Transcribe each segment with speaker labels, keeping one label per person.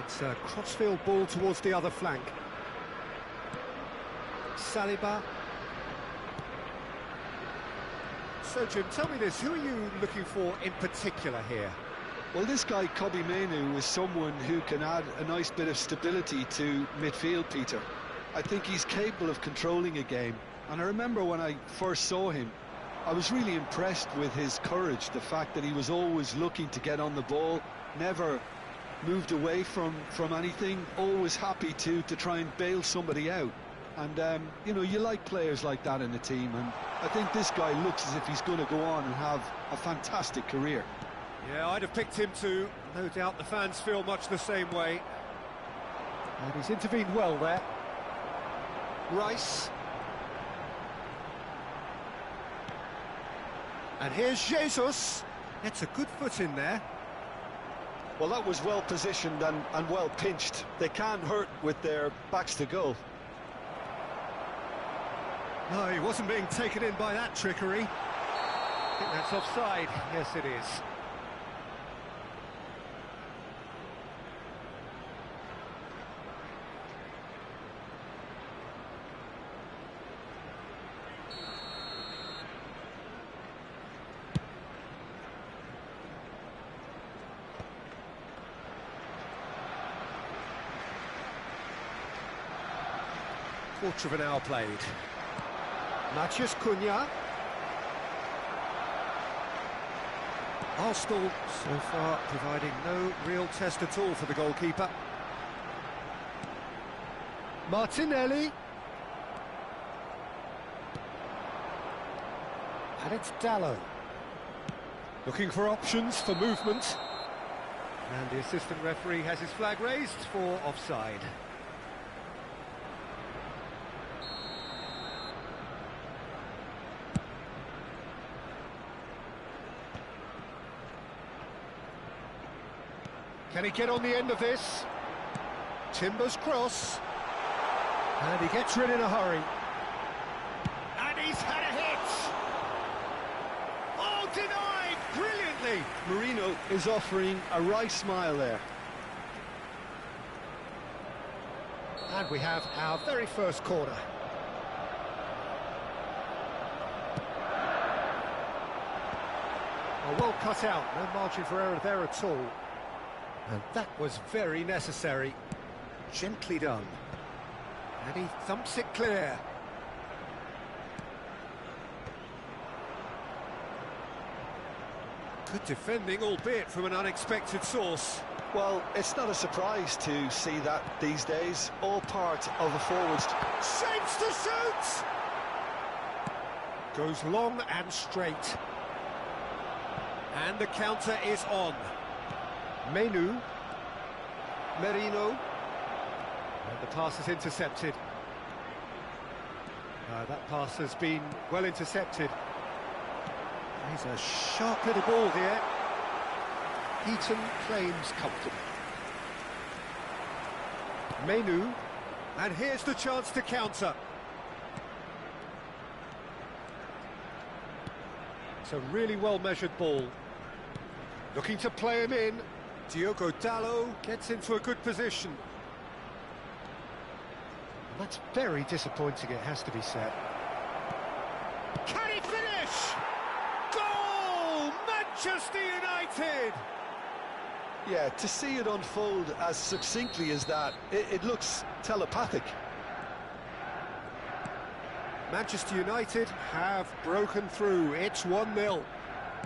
Speaker 1: It's a crossfield ball towards the other flank. Saliba. So, Jim, tell me this, who are you looking for in particular here?
Speaker 2: Well, this guy, Kobbie Mainoo, is someone who can add a nice bit of stability to midfield, Peter. I think he's capable of controlling a game, and I remember when I first saw him, I was really impressed with his courage, the fact that he was always looking to get on the ball, never moved away from anything, always happy to try and bail somebody out. And, you know, you like players like that in the team, and I think this guy looks as if he's going to go on and have a fantastic career.
Speaker 1: Yeah, I'd have picked him too. No doubt the fans feel much the same way. And he's intervened well there. Rice. And here's Jesus. It's a good foot in there.
Speaker 2: Well, that was well positioned and well pinched. They can't hurt with their backs to goal.
Speaker 1: No, he wasn't being taken in by that trickery. I think that's offside. Yes, it is. Quarter of an hour played. Matheus Cunha. Arsenal so far providing no real test at all for the goalkeeper. Martinelli. And it's Dalot. Looking for options for movement. And the assistant referee has his flag raised for offside. Can he get on the end of this? Timber's cross. And he gets rid in a hurry. And he's had a hit! Oh, denied! Brilliantly!
Speaker 2: Marino is offering a wry smile there.
Speaker 1: And we have our very first corner. Oh, well cut out, no margin for error there at all. And that was very necessary. Gently done. And he thumps it clear. Good defending, albeit from an unexpected source.
Speaker 2: Well, it's not a surprise to see that these days. All part of a forward's...
Speaker 1: Shapes to shoot! Goes long and straight. And the counter is on. Mainoo. Merino. And the pass is intercepted. That pass has been well intercepted. He's a sharp little ball here. Eaton claims comfortable. Mainoo. And here's the chance to counter. It's a really well-measured ball. Looking to play him in. Diogo Dalot gets into a good position. That's very disappointing, it has to be said. Can he finish? Goal! Manchester United!
Speaker 2: Yeah, to see it unfold as succinctly as that, it looks telepathic.
Speaker 1: Manchester United have broken through. It's 1-0.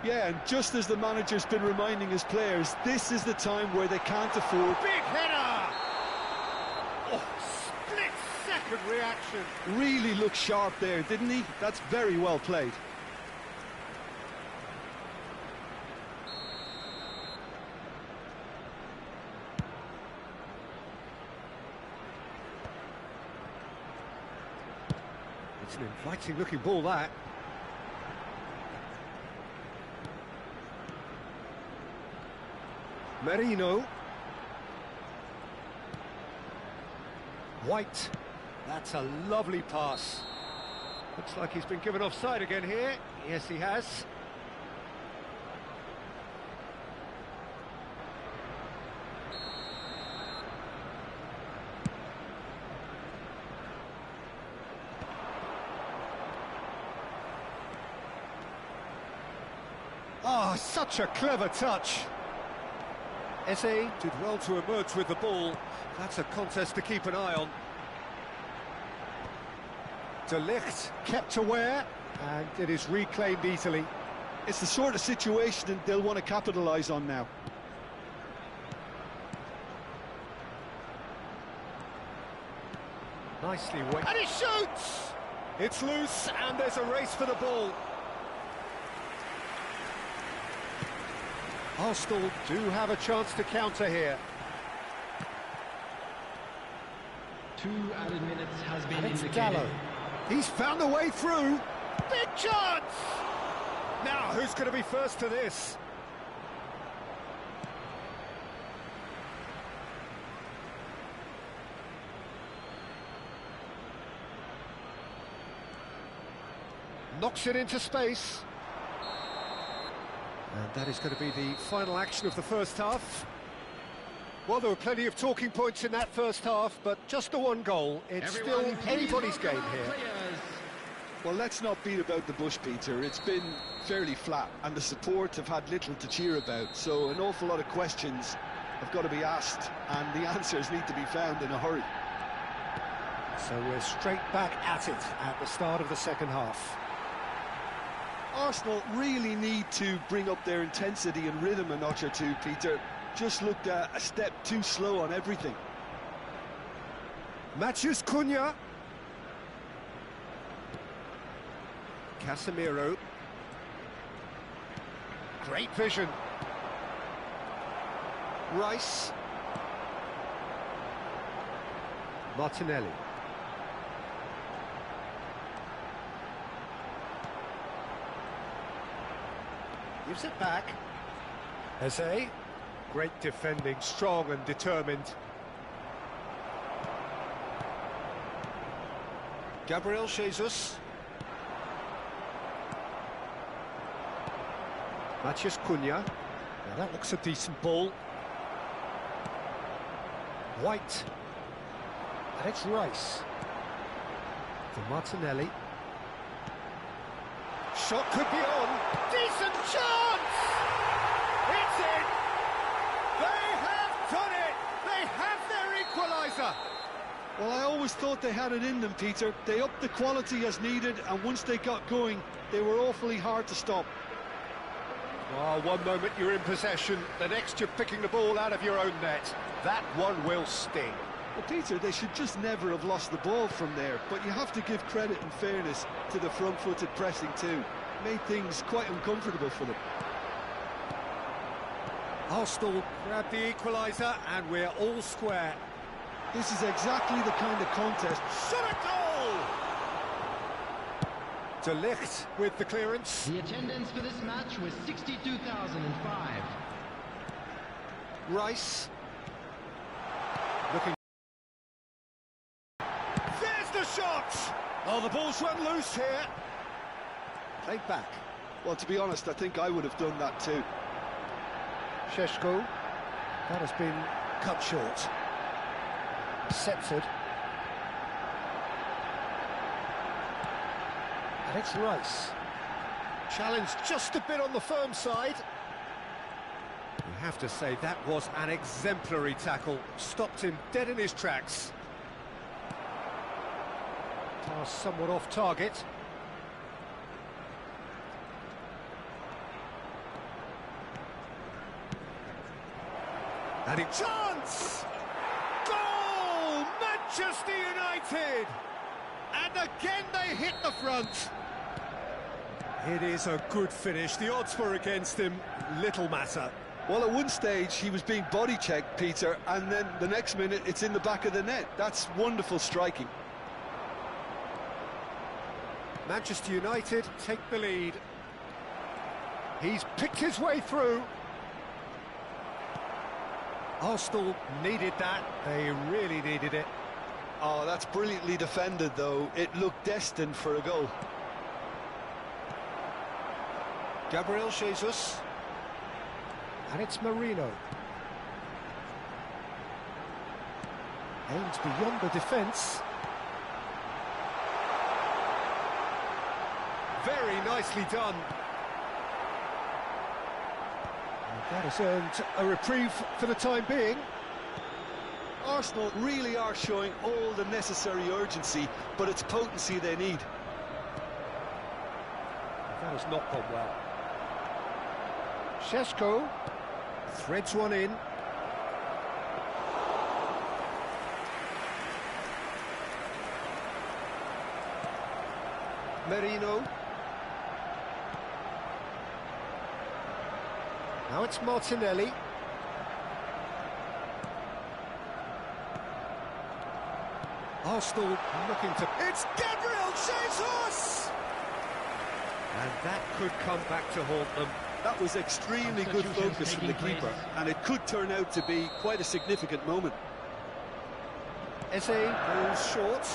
Speaker 2: Yeah, and just as the manager's been reminding his players, this is the time where they can't afford...
Speaker 1: Big header! Oh, split-second reaction.
Speaker 2: Really looked sharp there, didn't he? That's very well played.
Speaker 1: It's an inviting-looking ball, that. Merino. White. That's a lovely pass. Looks like he's been given offside again here. Yes, he has. Oh, such a clever touch. Esse did well to emerge with the ball. That's a contest to keep an eye on. De Ligt kept aware, and it is reclaimed easily.
Speaker 2: It's the sort of situation they'll want to capitalise on now.
Speaker 1: Nicely weighted. And he shoots! It's loose, and there's a race for the ball. Arsenal do have a chance to counter here.
Speaker 3: 2 added minutes has been
Speaker 1: And it's
Speaker 3: indicated.
Speaker 1: Gallo. He's found a way through. Big chance! Now, who's going to be first to this? Knocks it into space. And that is going to be the final action of the first half. Well, there were plenty of talking points in that first half, but just the one goal. It's still anybody's game here.
Speaker 2: Well, let's not beat about the bush, Peter. It's been fairly flat, and the support have had little to cheer about, so an awful lot of questions have got to be asked, and the answers need to be found in a hurry.
Speaker 1: So we're straight back at it at the start of the second half.
Speaker 2: Arsenal really need to bring up their intensity and rhythm a notch or two, Peter. Just looked a step too slow on everything.
Speaker 1: Matthews Cunha. Casemiro. Great vision. Rice. Martinelli. Gives it back. Eze. Great defending, strong and determined. Gabriel Jesus. Matthews Cunha. Now that looks a decent ball. White. And it's Rice. For Martinelli. Shot could be on. Decent chance! It's in! They have done it! They have their equaliser!
Speaker 2: Well, I always thought they had it in them, Peter. They upped the quality as needed, and once they got going, they were awfully hard to stop.
Speaker 1: Oh, one moment you're in possession, the next you're picking the ball out of your own net. That one will sting.
Speaker 2: Well, Peter, they should just never have lost the ball from there, but you have to give credit and fairness to the front-footed pressing too. Made things quite uncomfortable for them.
Speaker 1: Arsenal grab the equaliser, and we're all square.
Speaker 2: This is exactly the kind of contest.
Speaker 1: Shot a goal! De Ligt with the clearance.
Speaker 3: The attendance for this match was 62,005.
Speaker 1: Rice. Looking. There's the shot! Oh, the ball's run loose here. Played back.
Speaker 2: Well, to be honest, I think I would have done that too.
Speaker 1: Šeško. That has been cut short. Setford. And it's Rice. Challenged just a bit on the firm side. You have to say that was an exemplary tackle. Stopped him dead in his tracks. Pass somewhat off target. And a chance! Goal! Manchester United! And again they hit the front. It is a good finish. The odds were against him. Little matter.
Speaker 2: Well, at one stage he was being body checked, Peter, and then the next minute it's in the back of the net. That's wonderful striking.
Speaker 1: Manchester United take the lead. He's picked his way through. Arsenal needed that. They really needed it.
Speaker 2: Oh, that's brilliantly defended, though. It looked destined for a goal.
Speaker 1: Gabriel Jesus. And it's Marino. Aims beyond the defence. Very nicely done. That has earned a reprieve for the time being.
Speaker 2: Arsenal really are showing all the necessary urgency, but it's potency they need.
Speaker 1: That has not gone well. Šeško threads one in. Merino. Now it's Martinelli. Arsenal looking to... It's Gabriel Jesus! And that could come back to haunt them.
Speaker 2: That was extremely good focus from the keeper, and it could turn out to be quite a significant moment.
Speaker 1: Eze goes short.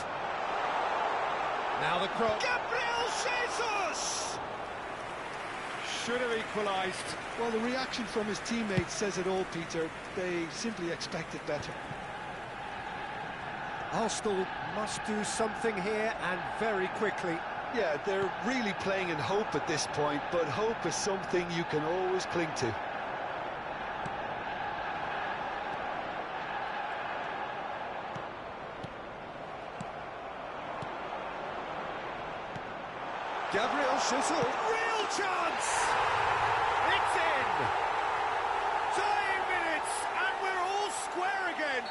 Speaker 1: Now the cross. Gabriel Jesus! Should have equalised.
Speaker 2: Well, the reaction from his teammates says it all, Peter. They simply expected better.
Speaker 1: Arsenal must do something here, and very quickly.
Speaker 2: Yeah, they're really playing in hope at this point, but hope is something you can always cling to.
Speaker 1: Gabriel Jesus, real chance! It's in! Dying minutes, and we're all square again!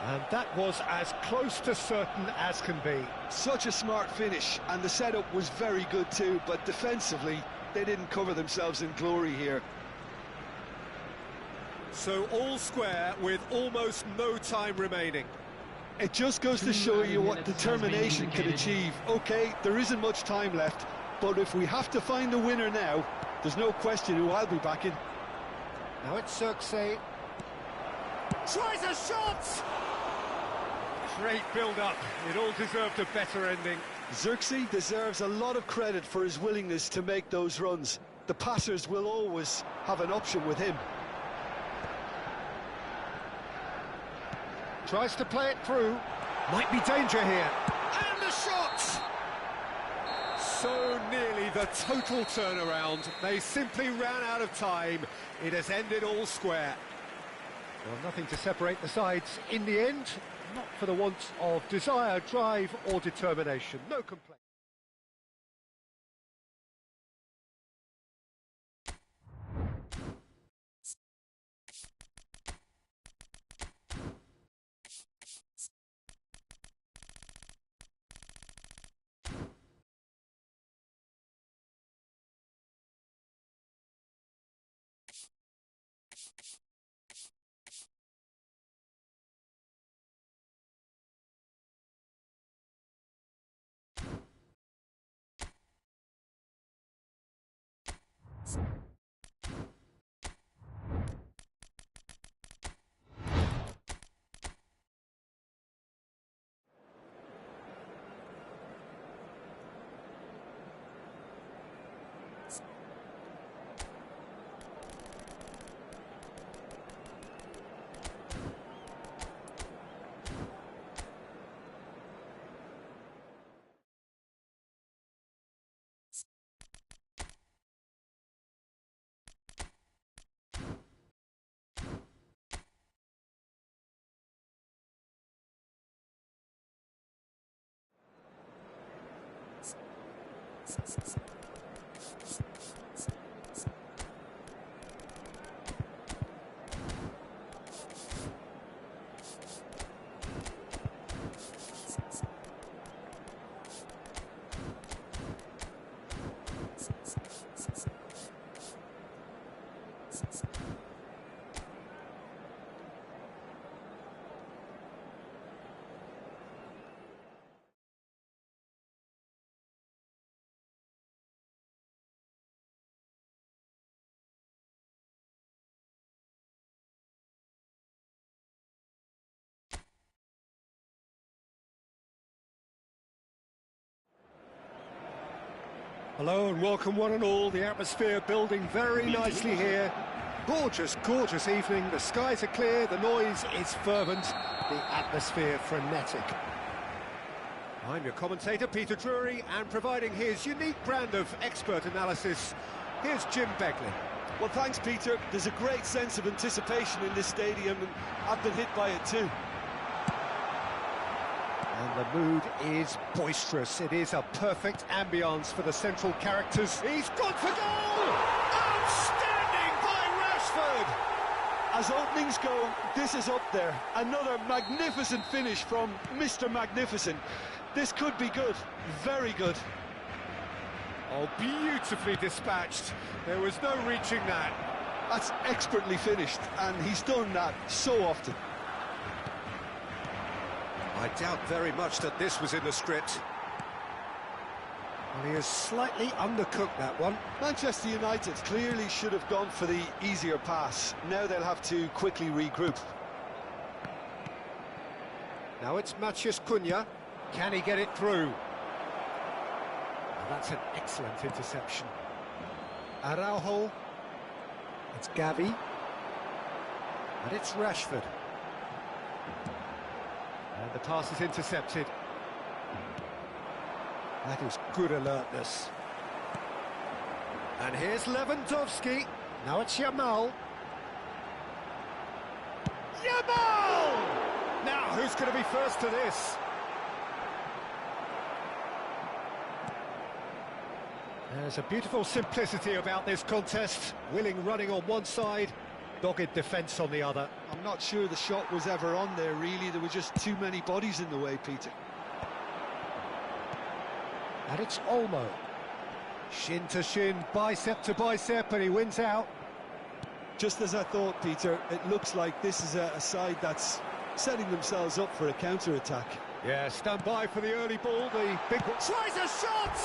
Speaker 1: And that was as close to certain as can be.
Speaker 2: Such a smart finish, and the setup was very good too, but defensively, they didn't cover themselves in glory here.
Speaker 1: So all square with almost no time remaining.
Speaker 2: It just goes to show you what determination can achieve. Okay, there isn't much time left, but if we have to find a winner now, there's no question who I'll be backing.
Speaker 1: Now it's Xerxes. Tries a shot! Great build-up. It all deserved a better ending.
Speaker 2: Xerxes deserves a lot of credit for his willingness to make those runs. The passers will always have an option with him.
Speaker 1: Tries to play it through. Might be danger here. And the shot! So nearly the total turnaround. They simply ran out of time. It has ended all square. Well, nothing to separate the sides in the end. Not for the want of desire, drive or determination. No complaint. Hello and welcome one and all. The atmosphere building very nicely here. Gorgeous, gorgeous evening. The skies are clear, the noise is fervent, the atmosphere frenetic. I'm your commentator, Peter Drury, and providing his unique brand of expert analysis, here's Jim Begley.
Speaker 2: Well, thanks, Peter. There's a great sense of anticipation in this stadium, and I've been hit by it too.
Speaker 1: And the mood is boisterous. It is a perfect ambience for the central characters. He's gone for goal! Outstanding by Rashford!
Speaker 2: As openings go, this is up there. Another magnificent finish from Mr. Magnificent. This could be good, very good.
Speaker 1: Oh, beautifully dispatched. There was no reaching that.
Speaker 2: That's expertly finished, and he's done that so often.
Speaker 1: I doubt very much that this was in the script. Well, he has slightly undercooked that one.
Speaker 2: Manchester United clearly should have gone for the easier pass. Now they'll have to quickly regroup.
Speaker 1: Now it's Matheus Cunha. Can he get it through? Well, that's an excellent interception. Araujo. It's Gavi. And it's Rashford. And the pass is intercepted. That is good alertness. And here's Lewandowski. Now it's Yamal. Yamal! Now, who's going to be first to this? There's a beautiful simplicity about this contest. Willing running on one side, dogged defence on the other.
Speaker 2: I'm not sure the shot was ever on there, really. There were just too many bodies in the way, Peter.
Speaker 1: And it's Olmo. Shin to shin, bicep to bicep, and he wins out.
Speaker 2: Just as I thought, Peter, it looks like this is a side that's setting themselves up for a counter-attack.
Speaker 1: Yeah, stand by for the early ball, the big one. Tries a shot!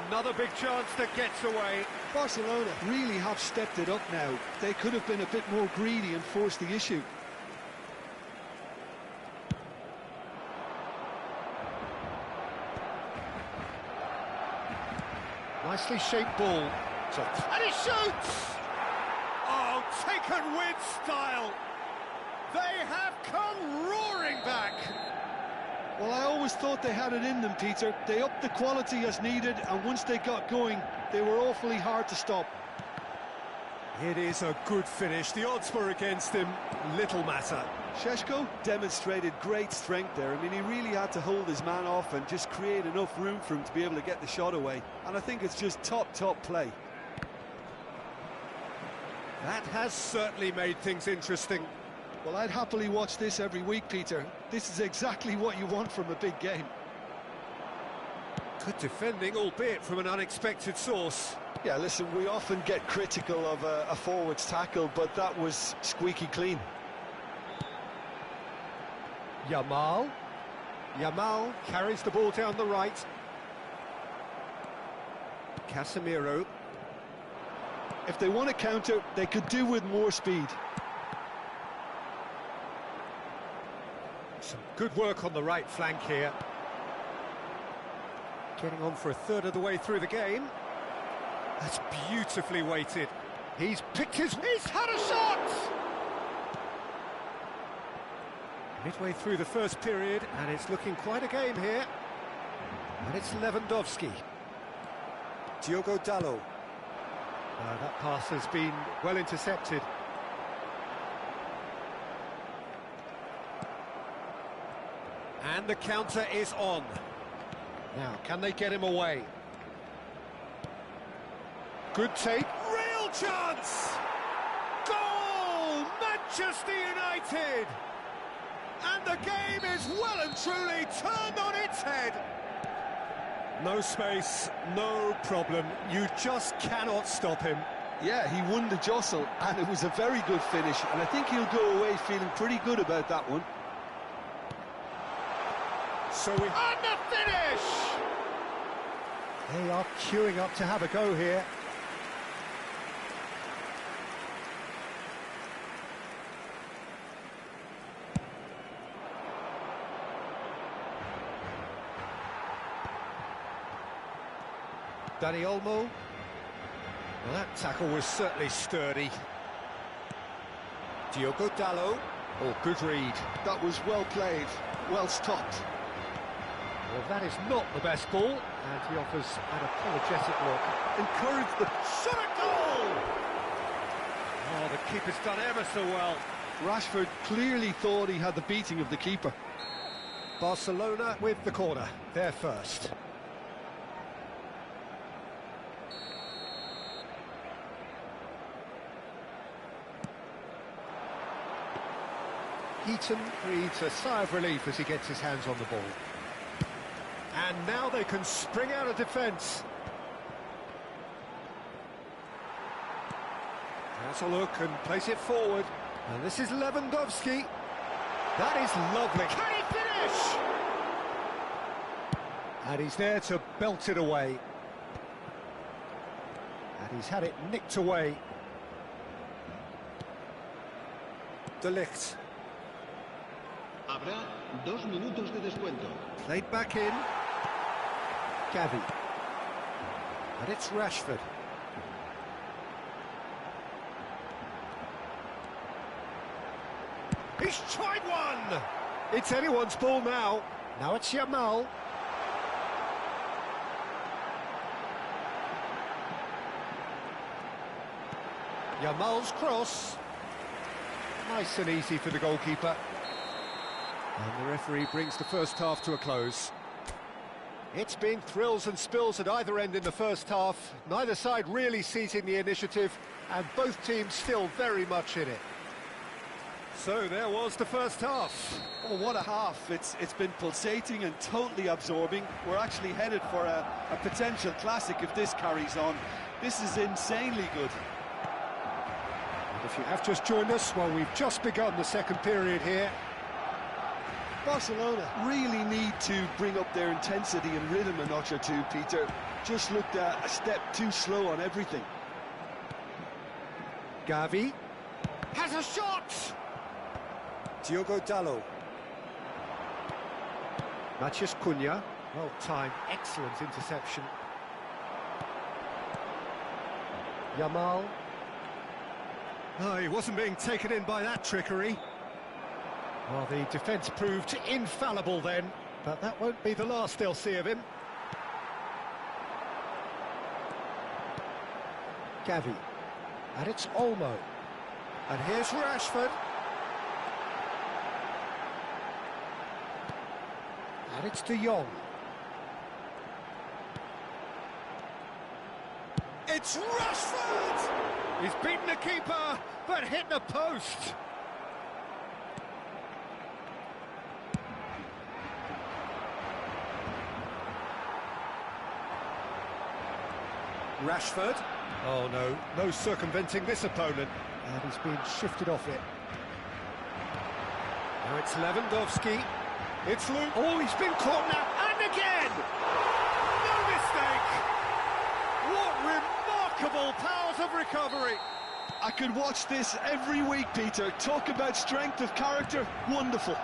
Speaker 1: Another big chance that gets away.
Speaker 2: Barcelona really have stepped it up now. They could have been a bit more greedy and forced the issue.
Speaker 1: Nicely shaped ball. And he shoots! Oh, taken with style. They have come roaring back.
Speaker 2: Well, I always thought they had it in them, Peter. They upped the quality as needed, and once they got going, they were awfully hard to stop.
Speaker 1: It is a good finish. The odds were against him. Little matter.
Speaker 2: Šeško demonstrated great strength there. I mean, he really had to hold his man off and just create enough room for him to be able to get the shot away. And I think it's just top play.
Speaker 1: That has certainly made things interesting.
Speaker 2: Well, I'd happily watch this every week, Peter. This is exactly what you want from a big game.
Speaker 1: Good defending, albeit from an unexpected source.
Speaker 2: Yeah, listen, we often get critical of a forward's tackle, but that was squeaky clean.
Speaker 1: Yamal. Yamal carries the ball down the right. Casemiro.
Speaker 2: If they want to counter, they could do with more speed.
Speaker 1: Some good work on the right flank here. Getting on for a third of the way through the game. That's beautifully weighted. He's picked his... He's had a shot! Midway through the first period, and it's looking quite a game here. And it's Lewandowski. Diogo Dalot. That pass has been well intercepted. And the counter is on. Now, can they get him away? Good take. Real chance! Goal! Manchester United! And the game is well and truly turned on its head. No space, no problem. You just cannot stop him.
Speaker 2: Yeah, he won the jostle, and it was a very good finish, and I think he'll go away feeling pretty good about that one.
Speaker 1: So we... And the finish! They are queuing up to have a go here. Dani Olmo. Well, that tackle was certainly sturdy. Diogo Dalot. Oh, good read.
Speaker 2: That was well played, well stopped.
Speaker 1: Well, that is not the best ball, and he offers an apologetic look.
Speaker 2: Encourage the...
Speaker 1: Shot a goal! Keeper's done ever so well.
Speaker 2: Rashford clearly thought he had the beating of the keeper.
Speaker 1: Barcelona with the corner, they're first. Heaton breathes a sigh of relief as he gets his hands on the ball. And now they can spring out of defence. Has a look and place it forward. And this is Lewandowski. That is lovely. Can he finish? And he's there to belt it away. And he's had it nicked away. De Ligt.
Speaker 3: Habrá 2 minutos de descuento.
Speaker 1: Played back in. Gavi. And it's Rashford. He's tried one! It's anyone's ball now. Now it's Yamal. Yamal's cross. Nice and easy for the goalkeeper. And the referee brings the first half to a close. It's been thrills and spills at either end in the first half. Neither side really seizing the initiative, and both teams still very much in it. So there was the first half.
Speaker 2: Oh, what a half. It's been pulsating and totally absorbing. We're actually headed for a potential classic if this carries on. This is insanely good.
Speaker 1: And if you have just joined us, well, we've just begun the second period here.
Speaker 2: Barcelona really need to bring up their intensity and rhythm a notch or two, Peter. Just looked a step too slow on everything.
Speaker 1: Gavi has a shot! Diogo Dalot. Matheus Cunha. Well timed, excellent interception. Yamal. Oh, he wasn't being taken in by that trickery. Well, the defence proved infallible then, but that won't be the last they'll see of him. Gavi. And it's Olmo. And here's Rashford. And it's De Jong. It's Rashford! He's beaten the keeper, but hit the post. Rashford. Oh no, no circumventing this opponent. And he's been shifted off it. Now it's Lewandowski. It's Luke. Oh, he's been caught now, and again! No mistake! What remarkable powers of recovery!
Speaker 2: I could watch this every week, Peter. Talk about strength of character. Wonderful.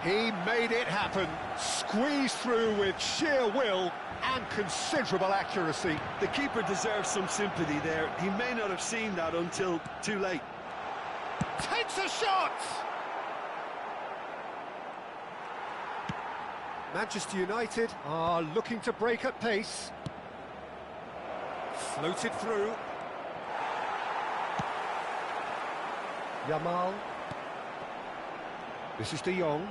Speaker 1: He made it happen. Squeezed through with sheer will and considerable accuracy.
Speaker 2: The keeper deserves some sympathy there. He may not have seen that until too late.
Speaker 1: Takes a shot! Manchester United are looking to break at pace. Floated through. Yamal. This is De Jong.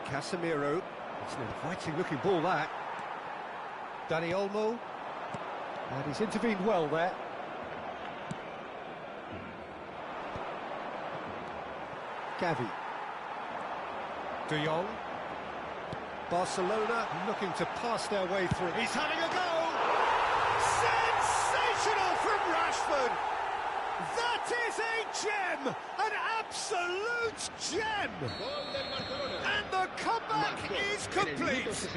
Speaker 1: Casemiro. It's an inviting-looking ball, that. Dani Olmo. And he's intervened well there. Gavi. De Jong. Barcelona looking to pass their way through. He's having a go! Sensational from Rashford! That is a gem! An absolute gem! And the comeback is complete!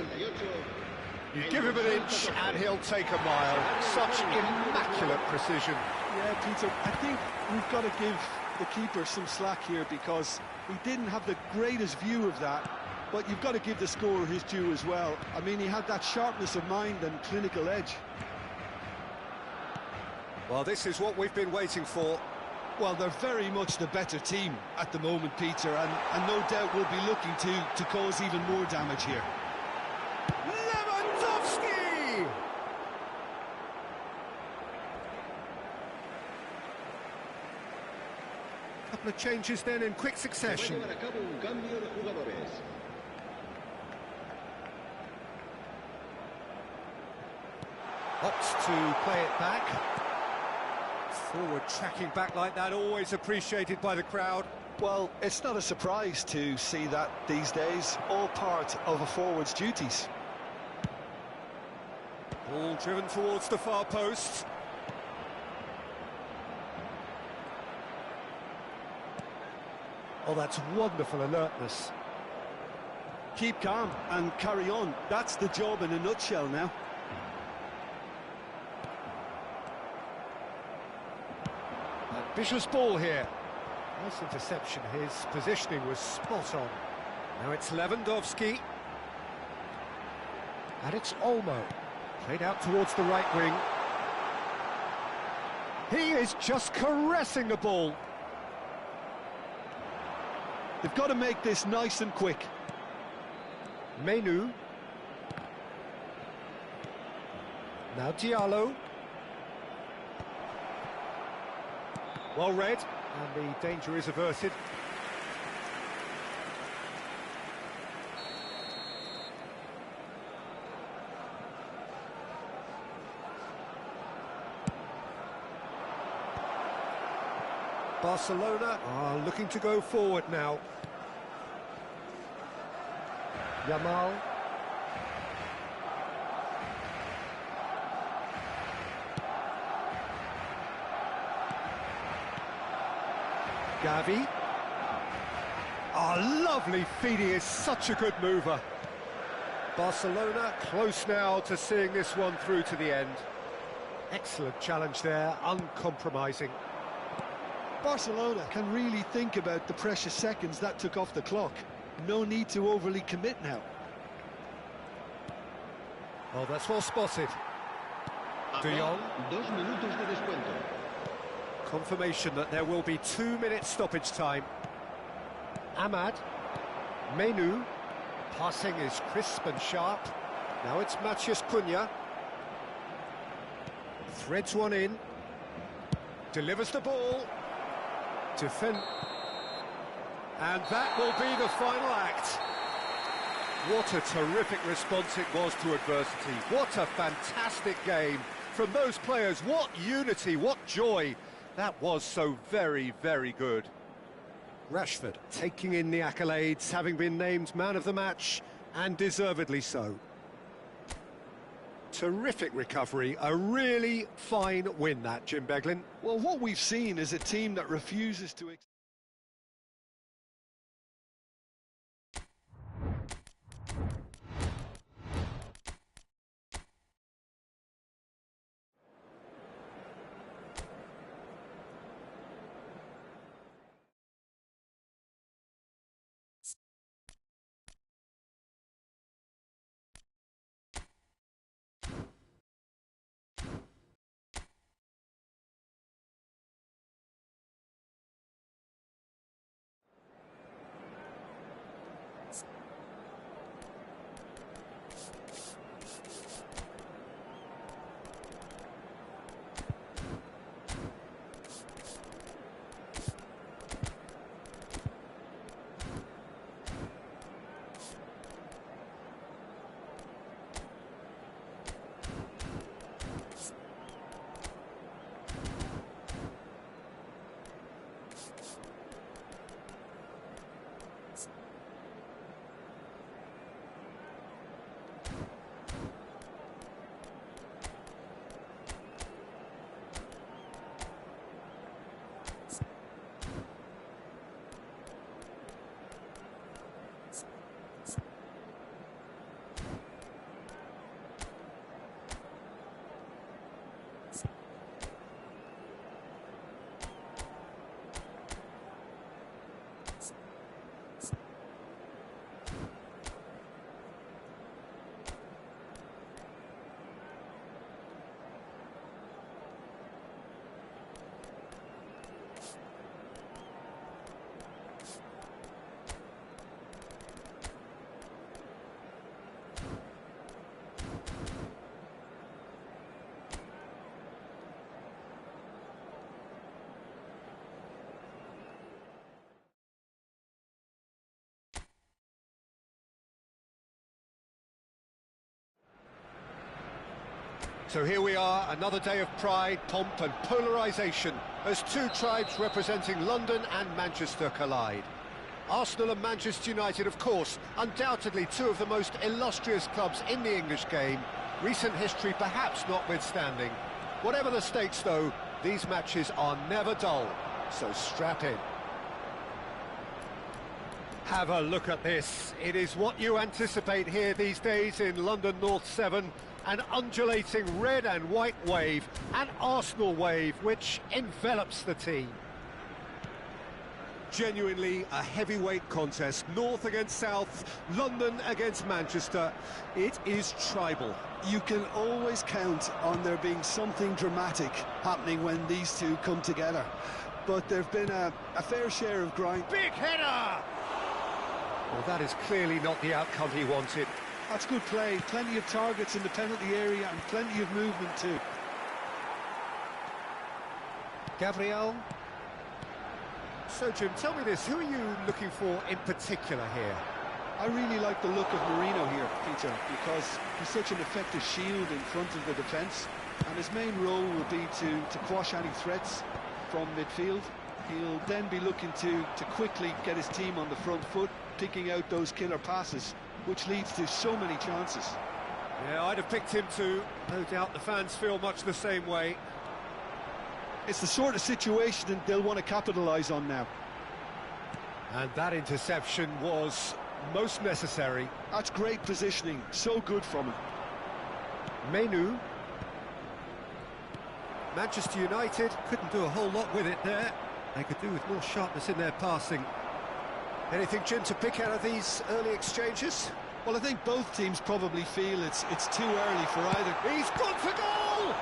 Speaker 1: You give him an inch and he'll take a mile. Such immaculate precision.
Speaker 2: Yeah, Peter, I think we've got to give the keeper some slack here because he didn't have the greatest view of that, but you've got to give the scorer his due as well. I mean, he had that sharpness of mind and clinical edge.
Speaker 1: Well, this is what we've been waiting for.
Speaker 2: Well, they're very much the better team at the moment, Peter, and no doubt will be looking to cause even more damage here.
Speaker 1: Lewandowski! Couple of changes then in quick succession. Opts to play it back. Forward tracking back like that, always appreciated by the crowd.
Speaker 2: Well, it's not a surprise to see that these days, all part of a forward's duties.
Speaker 1: Ball driven towards the far post. Oh, that's wonderful alertness.
Speaker 2: Keep calm and carry on. That's the job in a nutshell now.
Speaker 1: Ambitious ball here. Nice interception. His positioning was spot on. Now it's Lewandowski. And it's Olmo. Played out towards the right wing. He is just caressing the ball.
Speaker 2: They've got to make this nice and quick.
Speaker 1: Menu. Now Diallo. Well read, and the danger is averted. Barcelona are looking to go forward now. Yamal. Gavi. Oh, lovely feed, he is such a good mover. Barcelona close now to seeing this one through to the end. Excellent challenge there, uncompromising.
Speaker 2: Barcelona can really think about the precious seconds that took off the clock. No need to overly commit now.
Speaker 1: Oh, that's well spotted. De Jong.
Speaker 3: 2 minutos de descuento.
Speaker 1: Confirmation that there will be 2 minutes stoppage time. Ahmad. Menu. Passing is crisp and sharp. Now it's Matheus Cunha. Threads one in. Delivers the ball. Defend. And that will be the final act. What a terrific response it was to adversity. What a fantastic game from those players. What unity, what joy. That was so very, very good. Rashford taking in the accolades, having been named man of the match, and deservedly so. Terrific recovery, a really fine win that, Jim Beglin.
Speaker 2: Well, what we've seen is a team that refuses to...
Speaker 1: So here we are, another day of pride, pomp and polarisation as two tribes representing London and Manchester collide. Arsenal and Manchester United, of course, undoubtedly two of the most illustrious clubs in the English game, recent history perhaps notwithstanding. Whatever the stakes though, these matches are never dull, so strap in. Have a look at this. It is what you anticipate here these days in London North 7. An undulating red and white wave, an Arsenal wave which envelops the team. Genuinely a heavyweight contest, North against South, London against Manchester. It is tribal.
Speaker 2: You can always count on there being something dramatic happening when these two come together. But there's been a fair share of grind.
Speaker 1: Big header! Well, that is clearly not the outcome he wanted.
Speaker 2: That's good play, plenty of targets in the penalty area and plenty of movement too.
Speaker 1: Gabriel. So Jim, tell me this, who are you looking for in particular here?
Speaker 2: I really like the look of Marino here, Peter, because he's such an effective shield in front of the defence, and his main role will be to quash any threats from midfield. He'll then be looking to quickly get his team on the front foot, picking out those killer passes, which leads to so many chances.
Speaker 1: Yeah, I'd have picked him too. No doubt the fans feel much the same way.
Speaker 2: It's the sort of situation that they'll want to capitalise on now.
Speaker 1: And that interception was most necessary.
Speaker 2: That's great positioning, so good from him.
Speaker 1: Menu. Manchester United couldn't do a whole lot with it there. They could do with more sharpness in their passing. Anything, Jim, to pick out of these early exchanges?
Speaker 2: Well, I think both teams probably feel it's too early for either.
Speaker 1: He's gone for goal!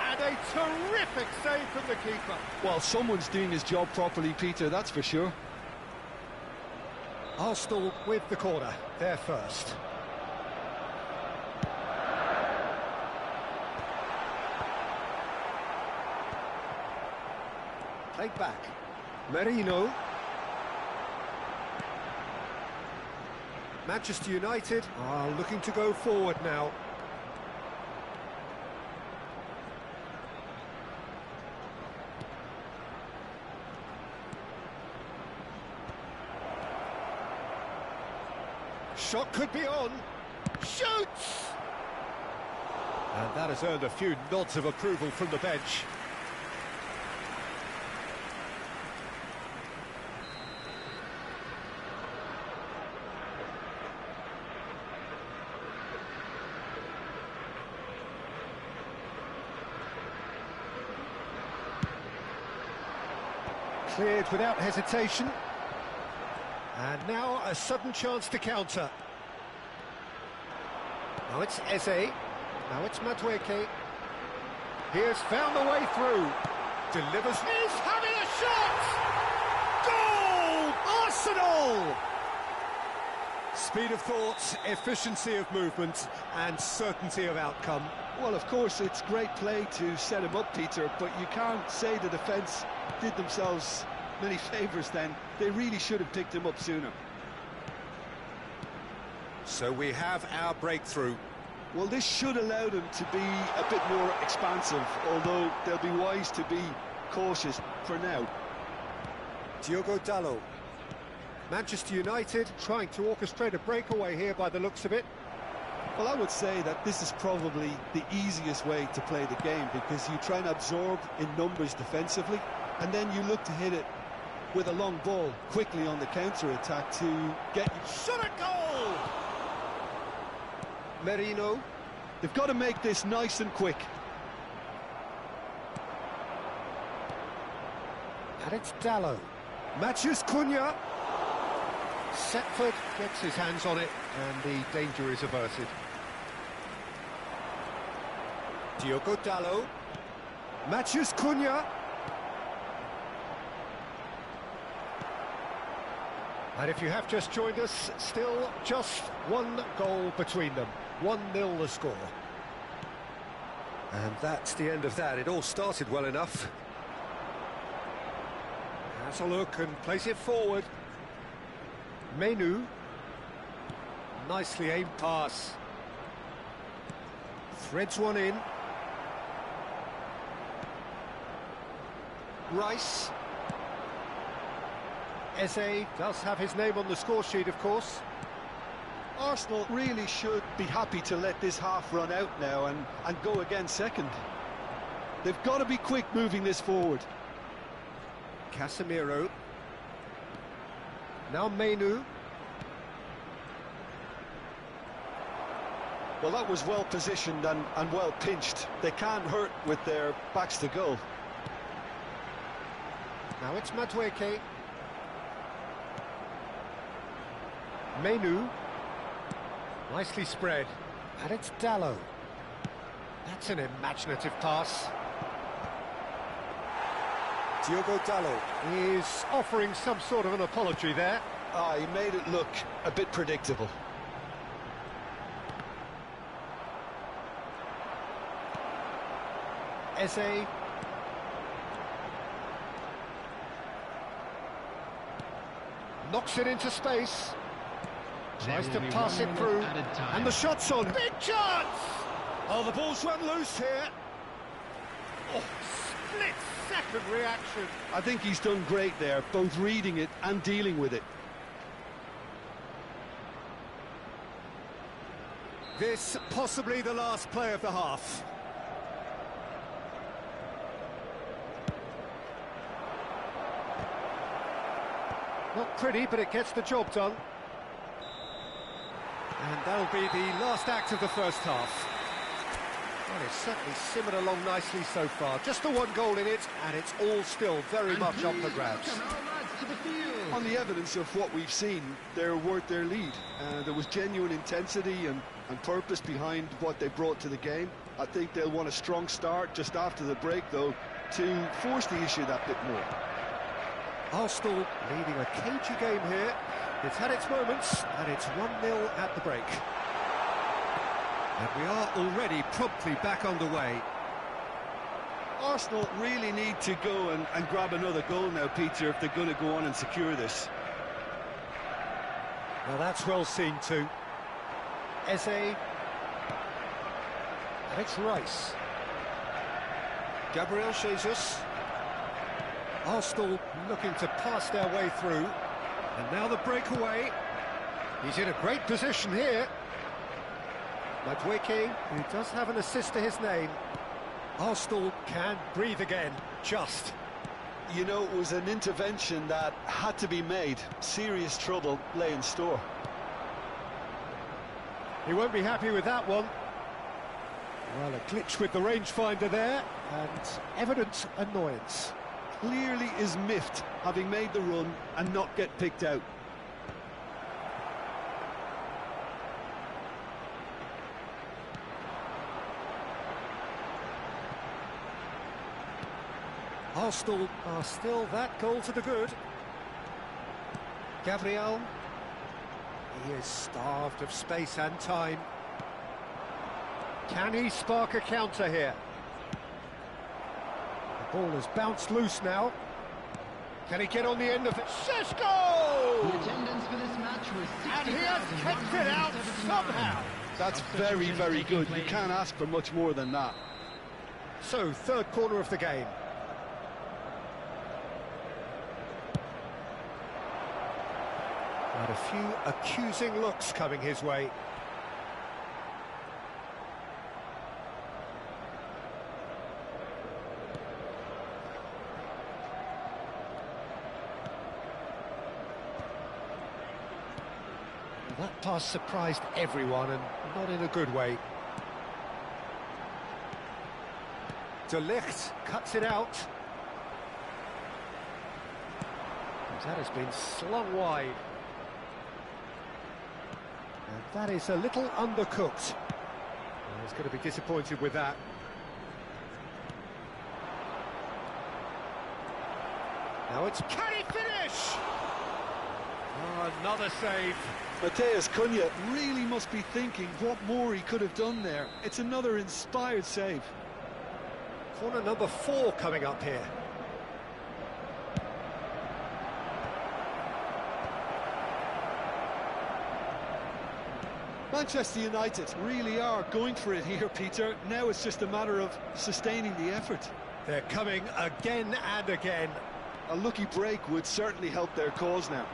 Speaker 1: And a terrific save from the keeper.
Speaker 2: Well, someone's doing his job properly, Peter, that's for sure.
Speaker 1: Arsenal with the corner, they're first. Played back. Merino. Manchester United are looking to go forward now. Shot could be on. Shoots! And that has earned a few nods of approval from the bench. Cleared without hesitation. And now a sudden chance to counter. Now it's Eze. Now it's Madueke. He has found the way through. Delivers. He's having a shot! Goal! Arsenal! Speed of thought, efficiency of movement, and certainty of outcome.
Speaker 2: Well, of course, it's great play to set him up, Peter, but you can't say the defence did themselves many favours then. They really should have picked him up sooner.
Speaker 1: So we have our breakthrough.
Speaker 2: Well, this should allow them to be a bit more expansive, although they'll be wise to be cautious for now.
Speaker 1: Diogo Dalot. Manchester United trying to orchestrate a breakaway here by the looks of it.
Speaker 2: Well, I would say that this is probably the easiest way to play the game, because you try and absorb in numbers defensively, and then you look to hit it with a long ball quickly on the counter-attack to get you.
Speaker 1: Shot at goal! Merino.
Speaker 2: They've got to make this nice and quick.
Speaker 1: And it's Dalot. Matthews Cunha. Setford gets his hands on it, and the danger is averted. Diogo Dalot. Matthews Cunha. And if you have just joined us, still just one goal between them. 1-0 the score. And that's the end of that. It all started well enough. Has a look and plays it forward. Menu. Nicely aimed pass. Threads one in. Rice. Eze does have his name on the score sheet, of course.
Speaker 2: Arsenal really should be happy to let this half run out now and go again second. They've got to be quick moving this forward.
Speaker 1: Casemiro. Now Mainu.
Speaker 2: Well, that was well positioned and well pinched. They can't hurt with their backs to goal.
Speaker 1: Now it's Madueke. Mainu. Nicely spread. And it's Dallo. That's an imaginative pass. Diogo Dallo is offering some sort of an apology there.
Speaker 2: He made it look a bit predictable.
Speaker 1: Eze. Knocks it into space. Tries to pass it through. And the shot's on. Big chance! Oh, the ball's run loose here. Oh, split-second reaction.
Speaker 2: I think he's done great there, both reading it and dealing with it.
Speaker 1: This possibly the last play of the half. Not pretty, but it gets the job done. And that'll be the last act of the first half. Well, it's certainly simmered along nicely so far. Just the one goal in it, and it's all still very much up for grabs.
Speaker 2: On the evidence of what we've seen, they're worth their lead. There was genuine intensity and purpose behind what they brought to the game. I think they'll want a strong start just after the break, though, to force the issue that bit more.
Speaker 1: Arsenal leading a cagey game here. It's had its moments, and it's 1-0 at the break. And we are already promptly back underway.
Speaker 2: Arsenal really need to go and grab another goal now, Peter, if they're going to go on and secure this.
Speaker 1: Well, that's well seen too. Eze. And it's Rice. Gabriel Jesus. Arsenal looking to pass their way through. And now the breakaway. He's in a great position here. Madueke, who does have an assist to his name. Arsenal can breathe again, just.
Speaker 2: You know, it was an intervention that had to be made. Serious trouble lay in store.
Speaker 1: He won't be happy with that one. Well, a glitch with the rangefinder there, and evident annoyance.
Speaker 2: Clearly is miffed, having made the run and not get picked out.
Speaker 1: Arsenal are still that goal to the good. Gabriel. He is starved of space and time. Can he spark a counter here? The ball has bounced loose now. Can he get on the end of it? Sesko!
Speaker 3: The attendance for this match was 60,000.
Speaker 1: And he has kicked it out somehow.
Speaker 2: That's very, very good. You can't ask for much more than that.
Speaker 1: So, third corner of the game. And a few accusing looks coming his way. That pass surprised everyone, and not in a good way. De Ligt cuts it out. And that has been slung wide. And that is a little undercooked. Well, he's going to be disappointed with that. Now it's... Can he finish? Oh, another save.
Speaker 2: Mateus Cunha really must be thinking what more he could have done there. It's another inspired save.
Speaker 1: Corner number 4 coming up here.
Speaker 2: Manchester United really are going for it here, Peter. Now it's just a matter of sustaining the effort.
Speaker 1: They're coming again and again.
Speaker 2: A lucky break would certainly help their cause now.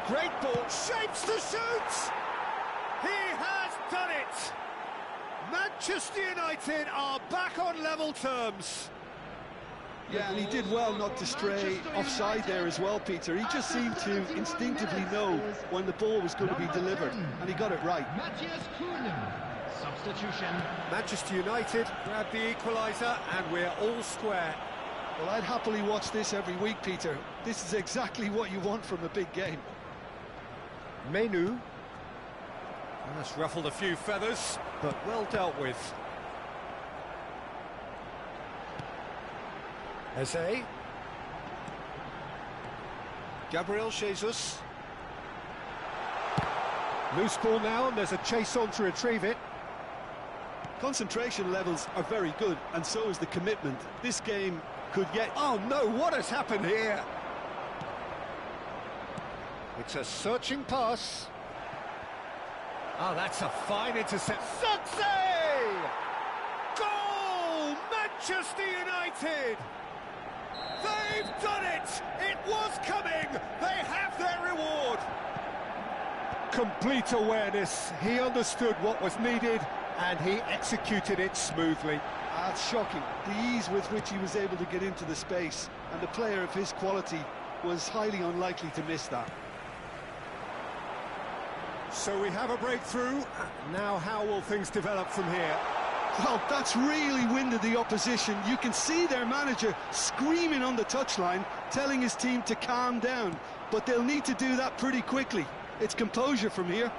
Speaker 1: Great ball, shapes to shoot! He has done it! Manchester United are back on level terms.
Speaker 2: Yeah, and he did well not to stray offside there as well, Peter. He just seemed to instinctively know when the ball was going to be delivered, and he got it right.
Speaker 3: Substitution.
Speaker 1: Manchester United grab the equaliser, and we're all square.
Speaker 2: Well, I'd happily watch this every week, Peter. This is exactly what you want from a big game.
Speaker 1: Menu. That's ruffled a few feathers, but well dealt with. Eze. Gabriel Jesus. Loose ball now, and there's a chase on to retrieve it.
Speaker 2: Concentration levels are very good, and so is the commitment. This game could get...
Speaker 1: Oh no, what has happened here? It's a searching pass. Oh, that's a fine intercept. Success! Goal! Manchester United! They've done it! It was coming! They have their reward! Complete awareness. He understood what was needed, and he executed it smoothly.
Speaker 2: That's shocking. The ease with which he was able to get into the space, and a player of his quality was highly unlikely to miss that.
Speaker 1: So we have a breakthrough. Now how will things develop from here?
Speaker 2: Well, that's really winded the opposition. You can see their manager screaming on the touchline, telling his team to calm down. But they'll need to do that pretty quickly. It's composure from here.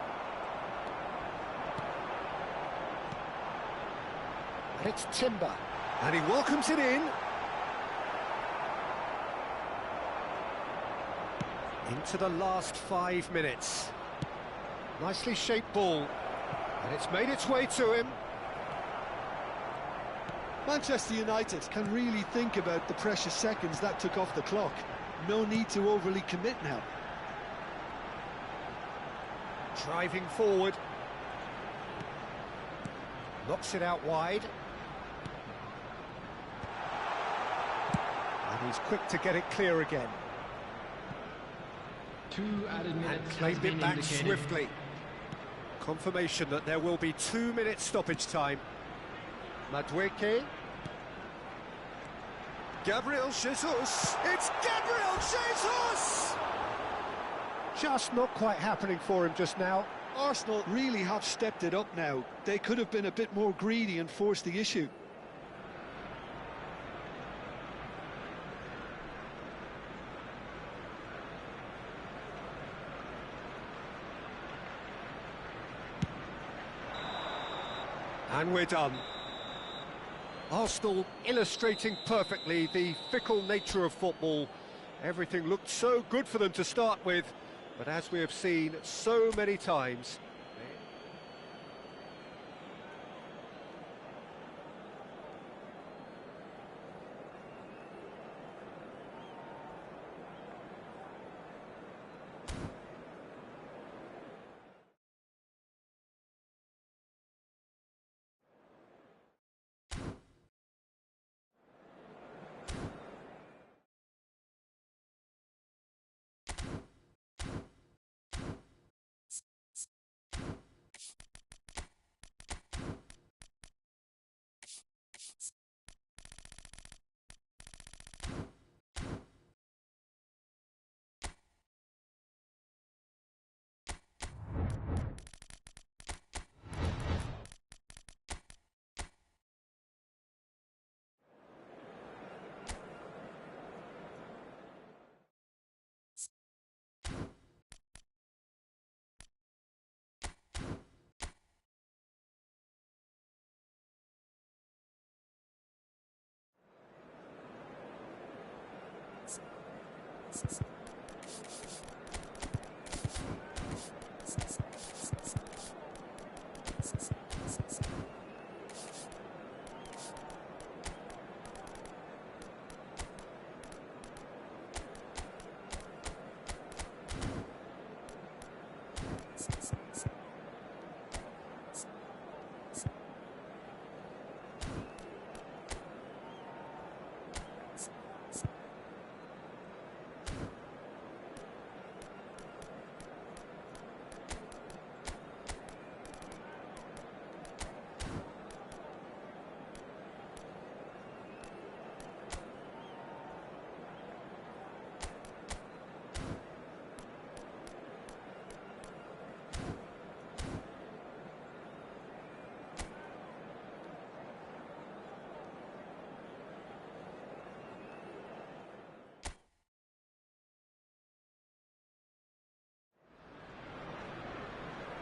Speaker 1: And it's Timber. And he welcomes it in. Into the last 5 minutes. Nicely shaped ball. And it's made its way to him.
Speaker 2: Manchester United can really think about the precious seconds that took off the clock. No need to overly commit now.
Speaker 1: Driving forward. Knocks it out wide. And he's quick to get it clear again.
Speaker 3: 2 added minutes
Speaker 1: And claimed it back swiftly. Confirmation that there will be 2 minutes stoppage time. Madueke. Gabriel Jesus. It's Gabriel Jesus! Just not quite happening for him just now.
Speaker 2: Arsenal really have stepped it up now. They could have been a bit more greedy and forced the issue.
Speaker 1: And we're done. Arsenal illustrating perfectly the fickle nature of football. Everything looked so good for them to start with, but as we have seen so many times,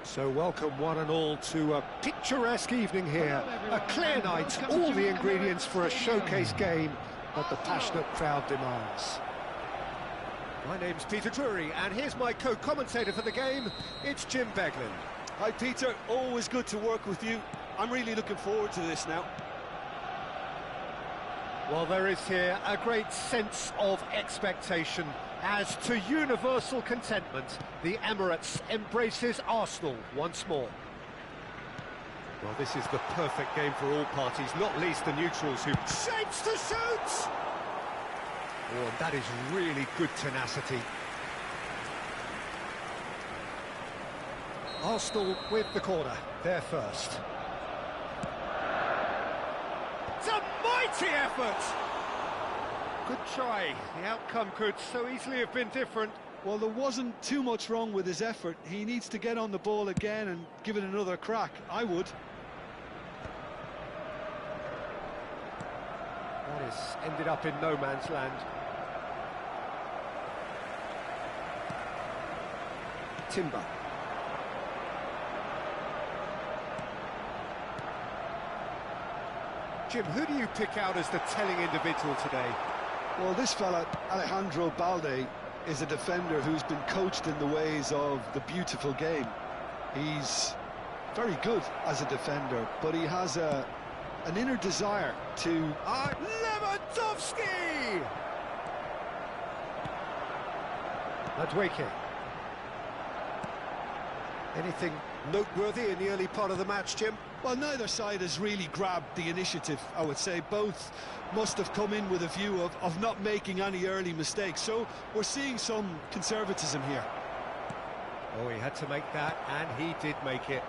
Speaker 1: So welcome one and all to a picturesque evening here. A clear night, all the ingredients for a showcase game that the passionate crowd demands. My name's Peter Drury, and here's my co-commentator for the game, it's Jim Beglin.
Speaker 2: Hi Peter, always good to work with you. I'm really looking forward to this now.
Speaker 1: Well, there is here a great sense of expectation as to universal contentment. The Emirates embraces Arsenal once more. Well, this is the perfect game for all parties, not least the neutrals who shapes to shoot! Oh, and that is really good tenacity. Arsenal with the corner, they're first. It's a mighty effort! Good try. The outcome could so easily have been different.
Speaker 2: Well, there wasn't too much wrong with his effort. He needs to get on the ball again and give it another crack. I would.
Speaker 1: That has ended up in no man's land. Timber. Jim, who do you pick out as the telling individual today?
Speaker 2: Well, this fella, Alejandro Balde, is a defender who's been coached in the ways of the beautiful game. He's very good as a defender, but he has an inner desire to...
Speaker 1: Lewandowski! Madueke. Anything noteworthy in the early part of the match, Jim?
Speaker 2: Well, neither side has really grabbed the initiative, I would say. Both must have come in with a view of not making any early mistakes. So we're seeing some conservatism here.
Speaker 1: Oh, he had to make that, and he did make it.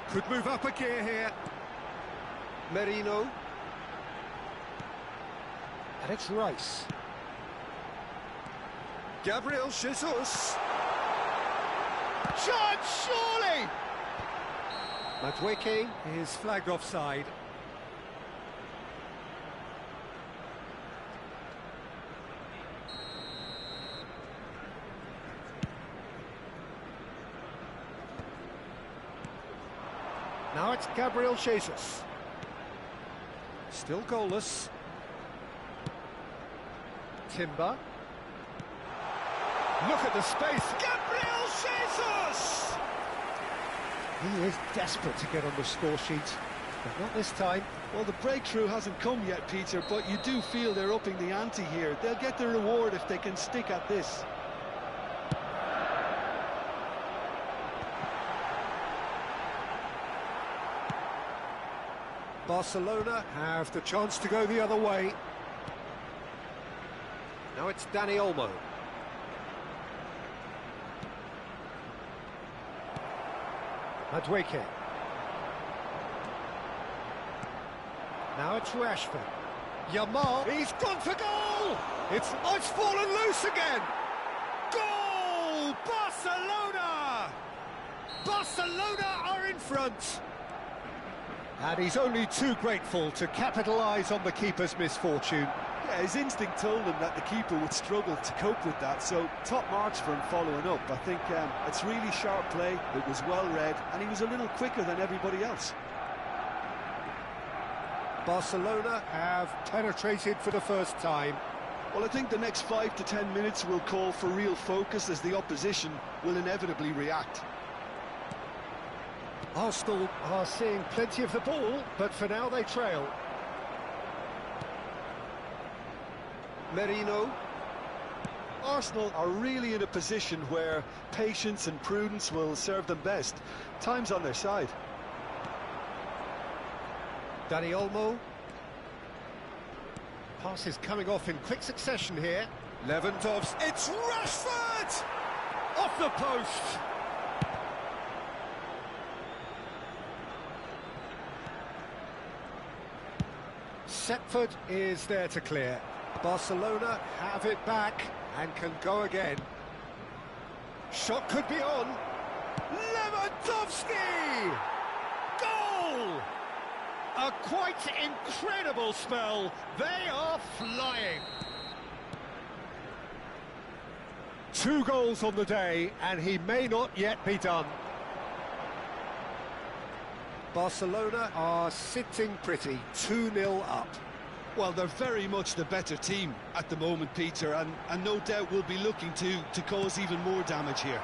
Speaker 1: Could move up a gear here. Merino. And it's Rice. Gabriel Jesus. Chance, surely! Madueke is flagged offside. Now it's Gabriel Jesus. Still goalless. Timber. Look at the space. Gabriel Jesus! He is desperate to get on the score sheet, but not this time.
Speaker 2: Well, the breakthrough hasn't come yet, Peter, but you do feel they're upping the ante here. They'll get the reward if they can stick at this.
Speaker 1: Barcelona have the chance to go the other way. Now it's Dani Olmo. Madueke. Now it's Rashford. Yamal, he's gone for goal! It's fallen loose again! Goal! Barcelona! Barcelona are in front! And he's only too grateful to capitalise on the keeper's misfortune.
Speaker 2: Yeah, his instinct told him that the keeper would struggle to cope with that, so top marks for him following up. I think it's really sharp play, it was well read, and he was a little quicker than everybody else.
Speaker 1: Barcelona have penetrated for the first time.
Speaker 2: Well, I think the next 5 to 10 minutes will call for real focus as the opposition will inevitably react.
Speaker 1: Arsenal are seeing plenty of the ball, but for now they trail. Merino.
Speaker 2: Arsenal are really in a position where patience and prudence will serve them best. Time's on their side.
Speaker 1: Dani Olmo. Pass is coming off in quick succession here. Lewandowski. It's Rashford! Off the post! Setford is there to clear. Barcelona have it back and can go again. Shot could be on. Lewandowski! Goal! A quite incredible spell. They are flying. 2 goals on the day, and he may not yet be done. Barcelona are sitting pretty, 2-0 up.
Speaker 2: Well, they're very much the better team at the moment, Peter, and no doubt will be looking to cause even more damage here.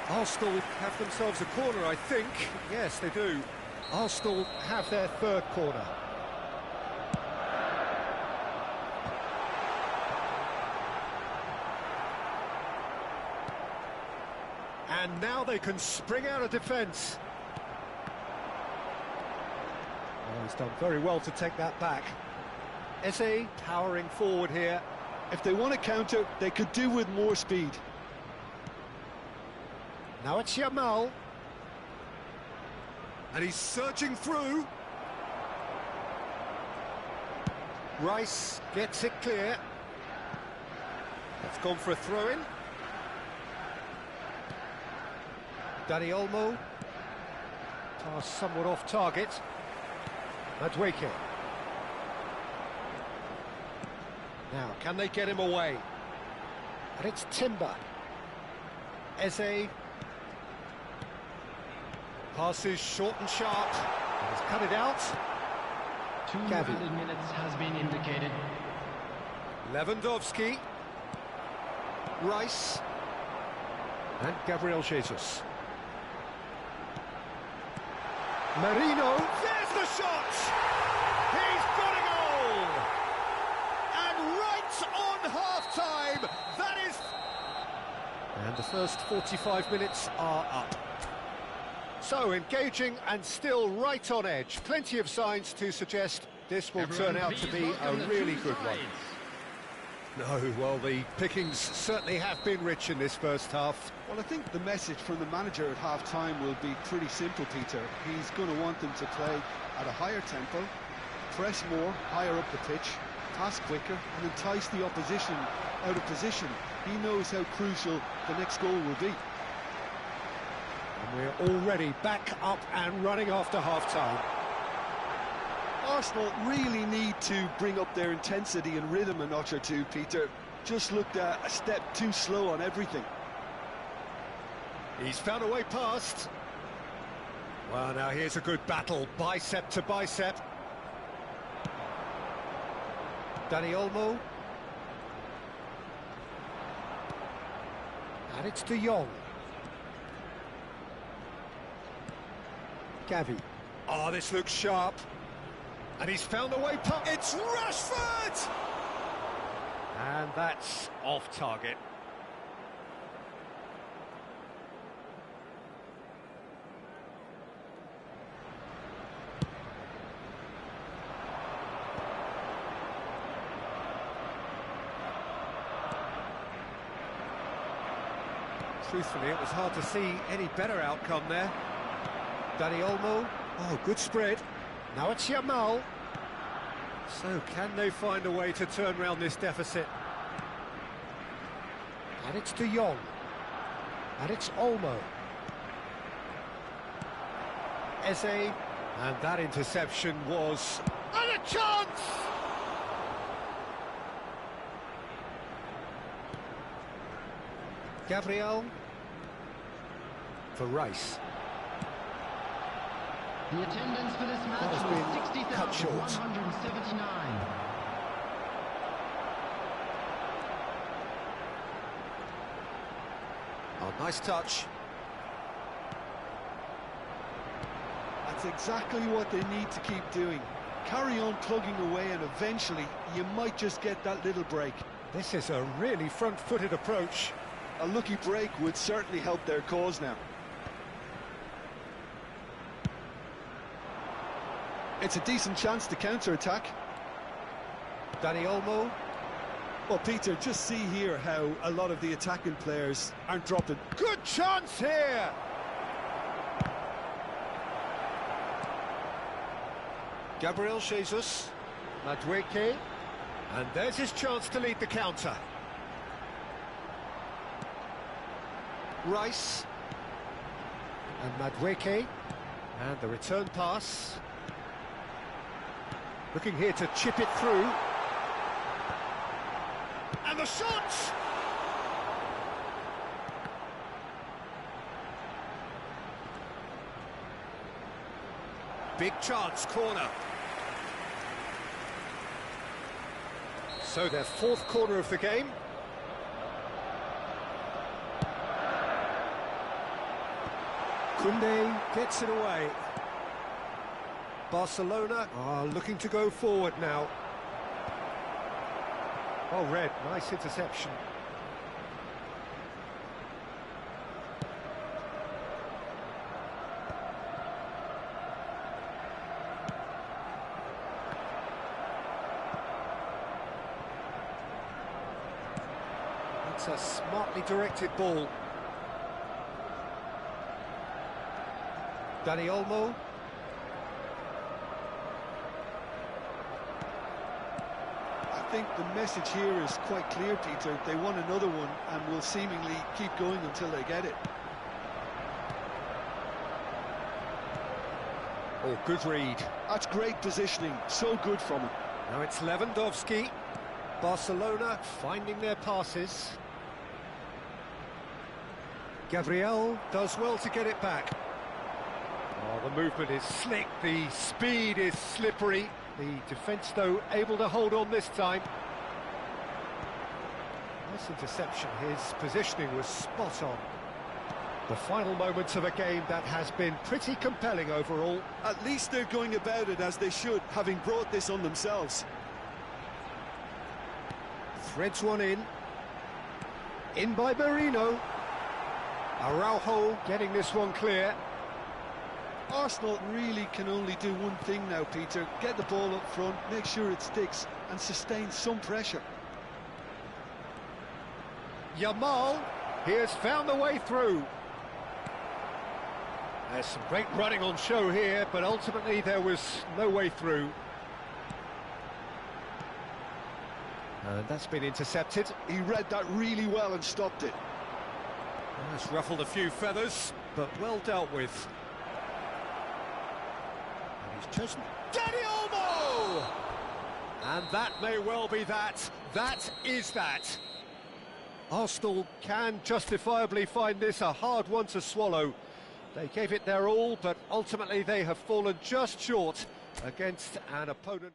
Speaker 1: Arsenal have themselves a corner, I think. Yes, they do. Arsenal have their 3rd corner. And now they can spring out of defence. Oh, he's done very well to take that back. Eze powering forward here.
Speaker 2: If they want to counter, they could do with more speed.
Speaker 1: Now it's Yamal. And he's surging through. Rice gets it clear. That's gone for a throw-in. Dani Olmo. Pass somewhat off target. Madueke. Now, can they get him away? And it's Timber. Eze. Passes short and sharp. He's cut it out.
Speaker 3: 2 added minutes has been indicated.
Speaker 1: Lewandowski. Rice. And Gabriel Jesus. Marino. There's the shot! He's got a goal! And right on half-time, that is... And the first 45 minutes are up. So, engaging and still right on edge. Plenty of signs to suggest this will turn out to be a really good one. No, well, the pickings certainly have been rich in this first half.
Speaker 2: Well, I think the message from the manager at half-time will be pretty simple, Peter. He's going to want them to play at a higher tempo, press more, higher up the pitch, pass quicker, and entice the opposition out of position. He knows how crucial the next goal will be.
Speaker 1: And we're already back up and running after half-time.
Speaker 2: Arsenal really need to bring up their intensity and rhythm a notch or two, Peter. Just looked a step too slow on everything.
Speaker 1: He's found a way past. Well, now here's a good battle, bicep to bicep. Dani Olmo. And it's De Jong. Gavi. Oh, this looks sharp. And he's found a way past. It's Rashford! And that's off target. Truthfully, it was hard to see any better outcome there. Dani Olmo. Oh, good spread. Now it's Yamal. So can they find a way to turn around this deficit? And it's De Jong. And it's Olmo. Eze. And that interception was... And a chance! Gabriel. For Rice.
Speaker 3: The attendance for this match
Speaker 1: has
Speaker 3: was
Speaker 1: been cut short.
Speaker 3: 60,179.
Speaker 1: Oh, nice touch.
Speaker 2: That's exactly what they need to keep doing. Carry on plugging away and eventually you might just get that little break.
Speaker 1: This is a really front-footed approach.
Speaker 2: A lucky break would certainly help their cause now. It's a decent chance to counter-attack.
Speaker 1: Dani Olmo.
Speaker 2: Well, Peter, just see here how a lot of the attacking players aren't dropping.
Speaker 1: Good chance here! Gabriel Jesus. Madueke. And there's his chance to lead the counter. Rice. And Madueke. And the return pass. Looking here to chip it through. And the shot! Big chance, corner. So their fourth corner of the game. Koundé gets it away. Barcelona are looking to go forward now. Oh, Red, nice interception. It's a smartly directed ball. Dani Olmo.
Speaker 2: I think the message here is quite clear, Peter. They want another one and will seemingly keep going until they get it.
Speaker 1: Oh, good read.
Speaker 2: That's great positioning, so good from him.
Speaker 1: Now it's Lewandowski. Barcelona finding their passes. Gabriel does well to get it back. Oh, the movement is slick, the speed is slippery. The defence, though, able to hold on this time. Nice interception. His positioning was spot on. The final moments of a game that has been pretty compelling overall.
Speaker 2: At least they're going about it as they should, having brought this on themselves.
Speaker 1: Threads one in. In by Merino. Araujo getting this one clear.
Speaker 2: Arsenal really can only do one thing now, Peter. Get the ball up front, make sure it sticks, and sustain some pressure.
Speaker 1: Yamal, he has found the way through. There's some great running on show here, but ultimately there was no way through. And that's been intercepted.
Speaker 2: He read that really well and stopped it.
Speaker 1: That's ruffled a few feathers, but well dealt with. And he's chosen Dani Olmo! And that may well be that. That is that. Arsenal can justifiably find this a hard one to swallow. They gave it their all, but ultimately they have fallen just short against an opponent.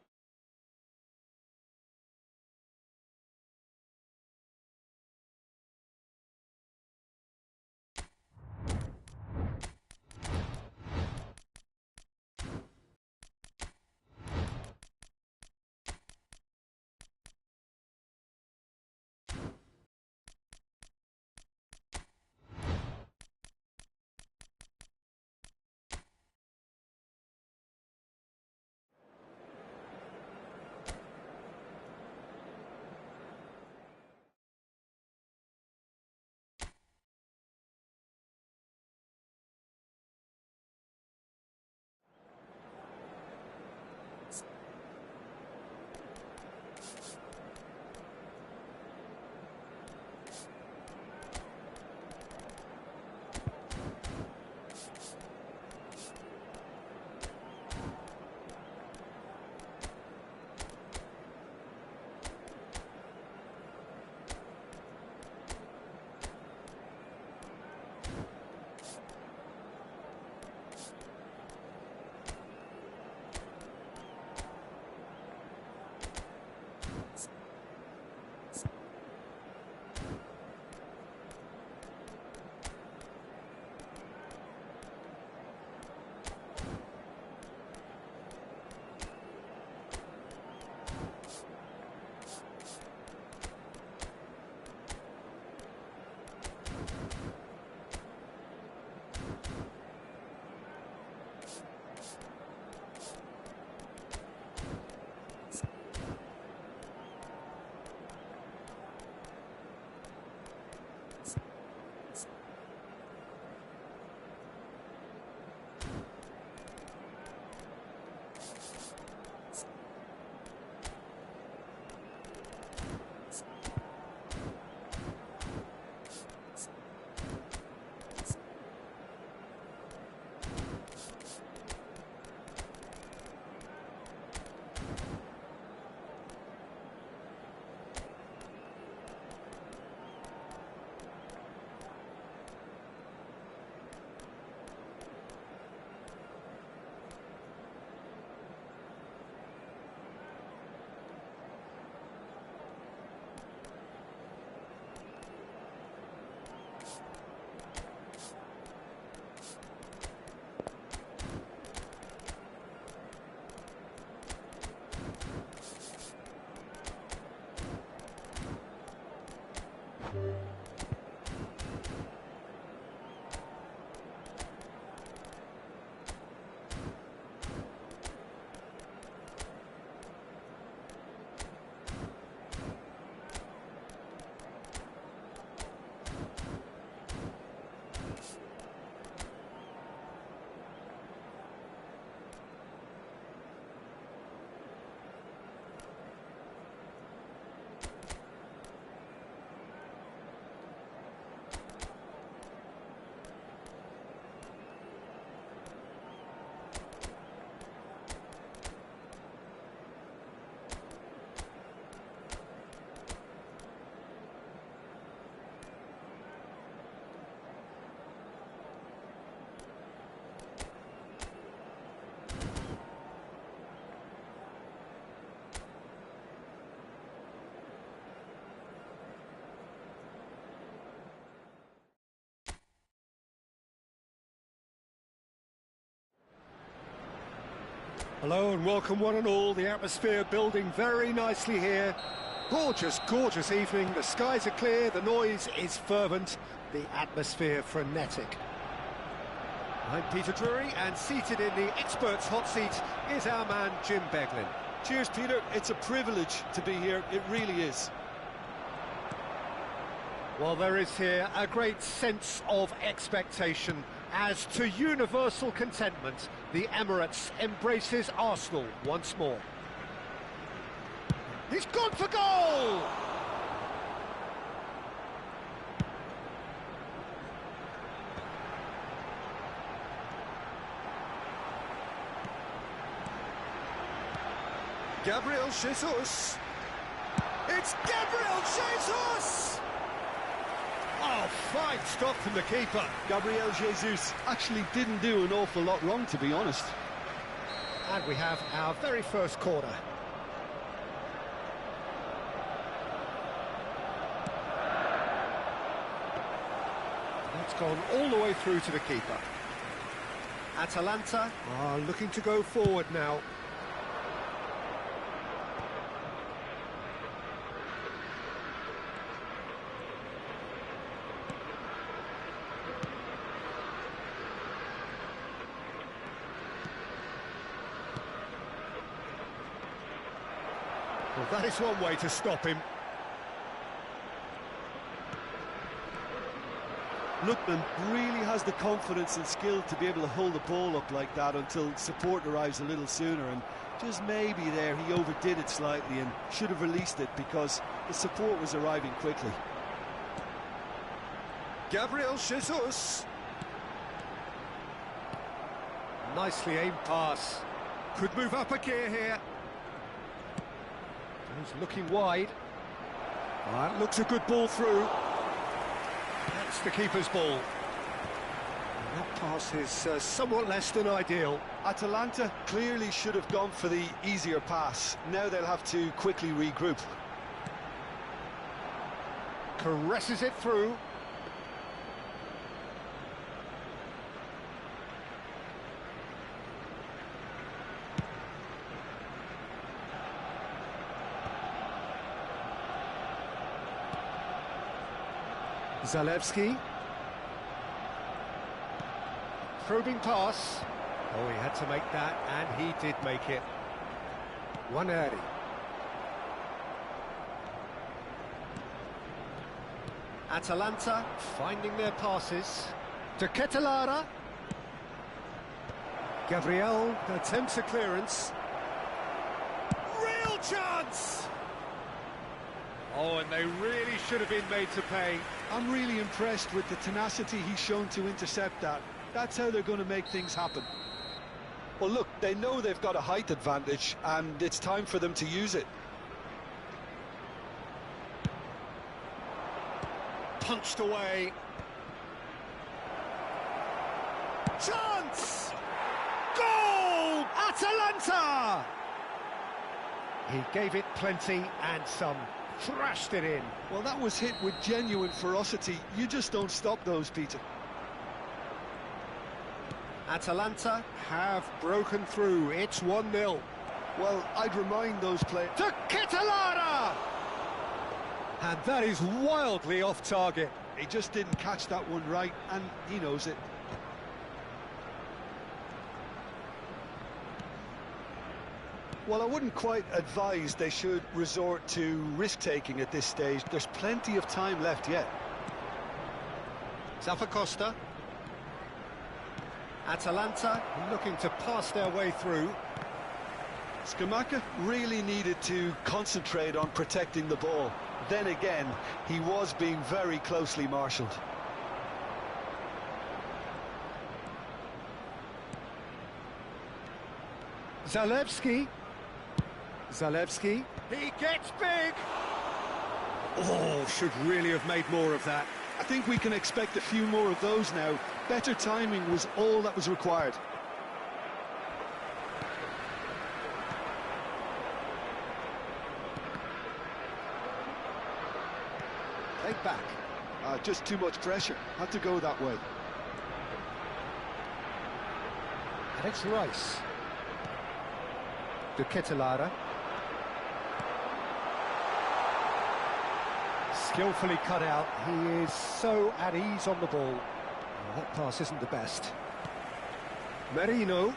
Speaker 1: Hello and welcome one and all. The atmosphere building very nicely here. Gorgeous, gorgeous evening. The skies are clear, the noise is fervent, the atmosphere frenetic. I'm Peter Drury, and seated in the experts' hot seat is our man Jim Beglin.
Speaker 2: Cheers, Peter. It's a privilege to be here. It really is.
Speaker 1: Well, there is here a great sense of expectation as to universal contentment. The Emirates embraces Arsenal once more. He's gone for goal! Gabriel Jesus! It's Gabriel Jesus! Oh, fine stop from the keeper.
Speaker 2: Gabriel Jesus actually didn't do an awful lot wrong, to be honest.
Speaker 1: And we have our very first corner. That's gone all the way through to the keeper. Atalanta are looking to go forward now. Well, that is one way to stop him.
Speaker 2: Lookman really has the confidence and skill to be able to hold the ball up like that until support arrives a little sooner, and just maybe there he overdid it slightly and should have released it because the support was arriving quickly.
Speaker 1: Gabriel Jesus. Nicely aimed pass. Could move up a gear here. He's looking wide. That looks a good ball through. That's the keeper's ball. And that pass is somewhat less than ideal.
Speaker 2: Atalanta clearly should have gone for the easier pass. Now they'll have to quickly regroup.
Speaker 1: Caresses it through. Zalewski. Probing pass. Oh, he had to make that, and he did make it. Dewani. Atalanta finding their passes. To Ketelara. Gabriel attempts a clearance. Real chance! Oh, and they really should have been made to pay.
Speaker 2: I'm really impressed with the tenacity he's shown to intercept that. That's how they're going to make things happen. Well, look, they know they've got a height advantage, and it's time for them to use it.
Speaker 1: Punched away. Chance! Goal! Atalanta! He gave it plenty and some. Thrashed it in.
Speaker 2: Well, that was hit with genuine ferocity. You just don't stop those, Peter.
Speaker 1: Atalanta have broken through. It's 1-0.
Speaker 2: Well, I'd remind those players...
Speaker 1: To Ketelara! And that is wildly off target.
Speaker 2: He just didn't catch that one right, and he knows it. Well, I wouldn't quite advise they should resort to risk-taking at this stage. There's plenty of time left yet.
Speaker 1: Zappacosta. Atalanta looking to pass their way through.
Speaker 2: Scamacca really needed to concentrate on protecting the ball. Then again, he was being very closely marshalled.
Speaker 1: Zalewski. He gets big. Oh, should really have made more of that.
Speaker 2: I think we can expect a few more of those now. Better timing was all that was required.
Speaker 1: Played back.
Speaker 2: Just too much pressure. Had to go that way.
Speaker 1: And it's Rice. De Ketelaere. Skillfully cut out. He is so at ease on the ball. Oh, that pass isn't the best. Merino.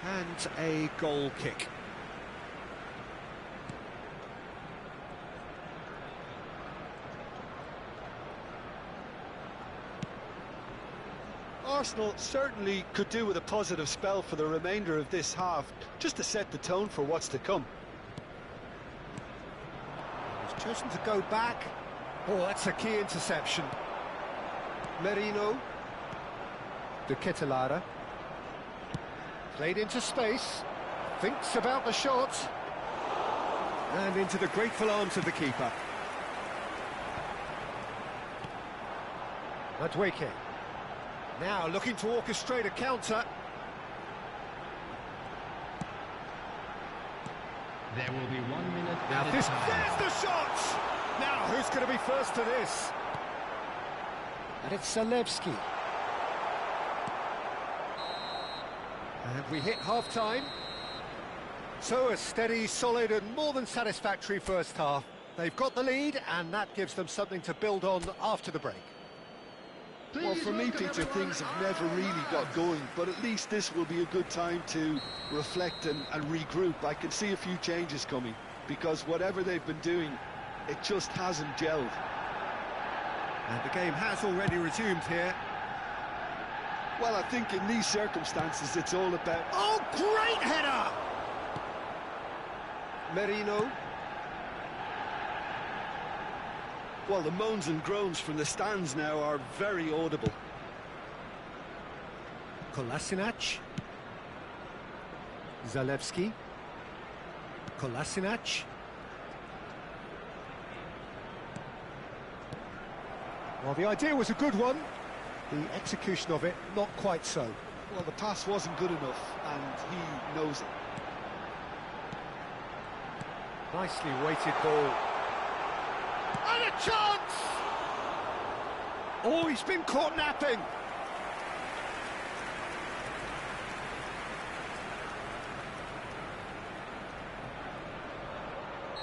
Speaker 1: And a goal kick.
Speaker 2: Arsenal certainly could do with a positive spell for the remainder of this half, just to set the tone for what's to come.
Speaker 1: He's chosen to go back. Oh, that's a key interception. Merino. De Ketelaere. Played into space. Thinks about the shot. And into the grateful arms of the keeper. Madueke. Now looking to orchestrate a counter.
Speaker 3: There will be 1 minute.
Speaker 1: Now there's the shot! Now who's going to be first to this? And it's Zalewski. And we hit half-time. So a steady, solid and more than satisfactory first half. They've got the lead and that gives them something to build on after the break.
Speaker 2: Well, for me, Peter, things have never really got going, but at least this will be a good time to reflect and regroup. I can see a few changes coming, because whatever they've been doing, it just hasn't gelled.
Speaker 1: And the game has already resumed here.
Speaker 2: Well, I think in these circumstances, it's all about...
Speaker 1: Oh, great header! Merino.
Speaker 2: Well, the moans and groans from the stands now are very audible.
Speaker 1: Kolasinac. Zalewski. Kolasinac. Well, the idea was a good one. The execution of it, not quite so.
Speaker 2: Well, the pass wasn't good enough, and he knows it.
Speaker 1: Nicely weighted ball. And a chance! Oh, he's been caught napping.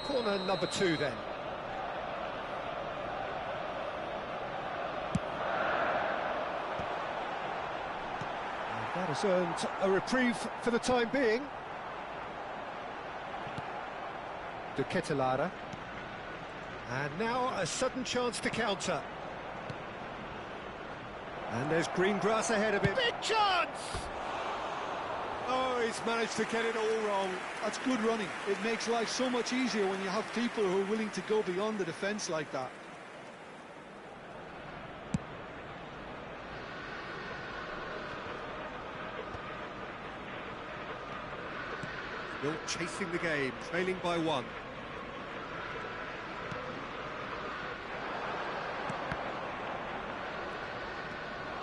Speaker 1: Corner number 2 then. And that has earned a reprieve for the time being. De Ketelaere. And now a sudden chance to counter. And there's green grass ahead of him. Big chance! Oh, he's managed to get it all wrong.
Speaker 2: That's good running. It makes life so much easier when you have people who are willing to go beyond the defence like that.
Speaker 1: Still chasing the game, trailing by 1.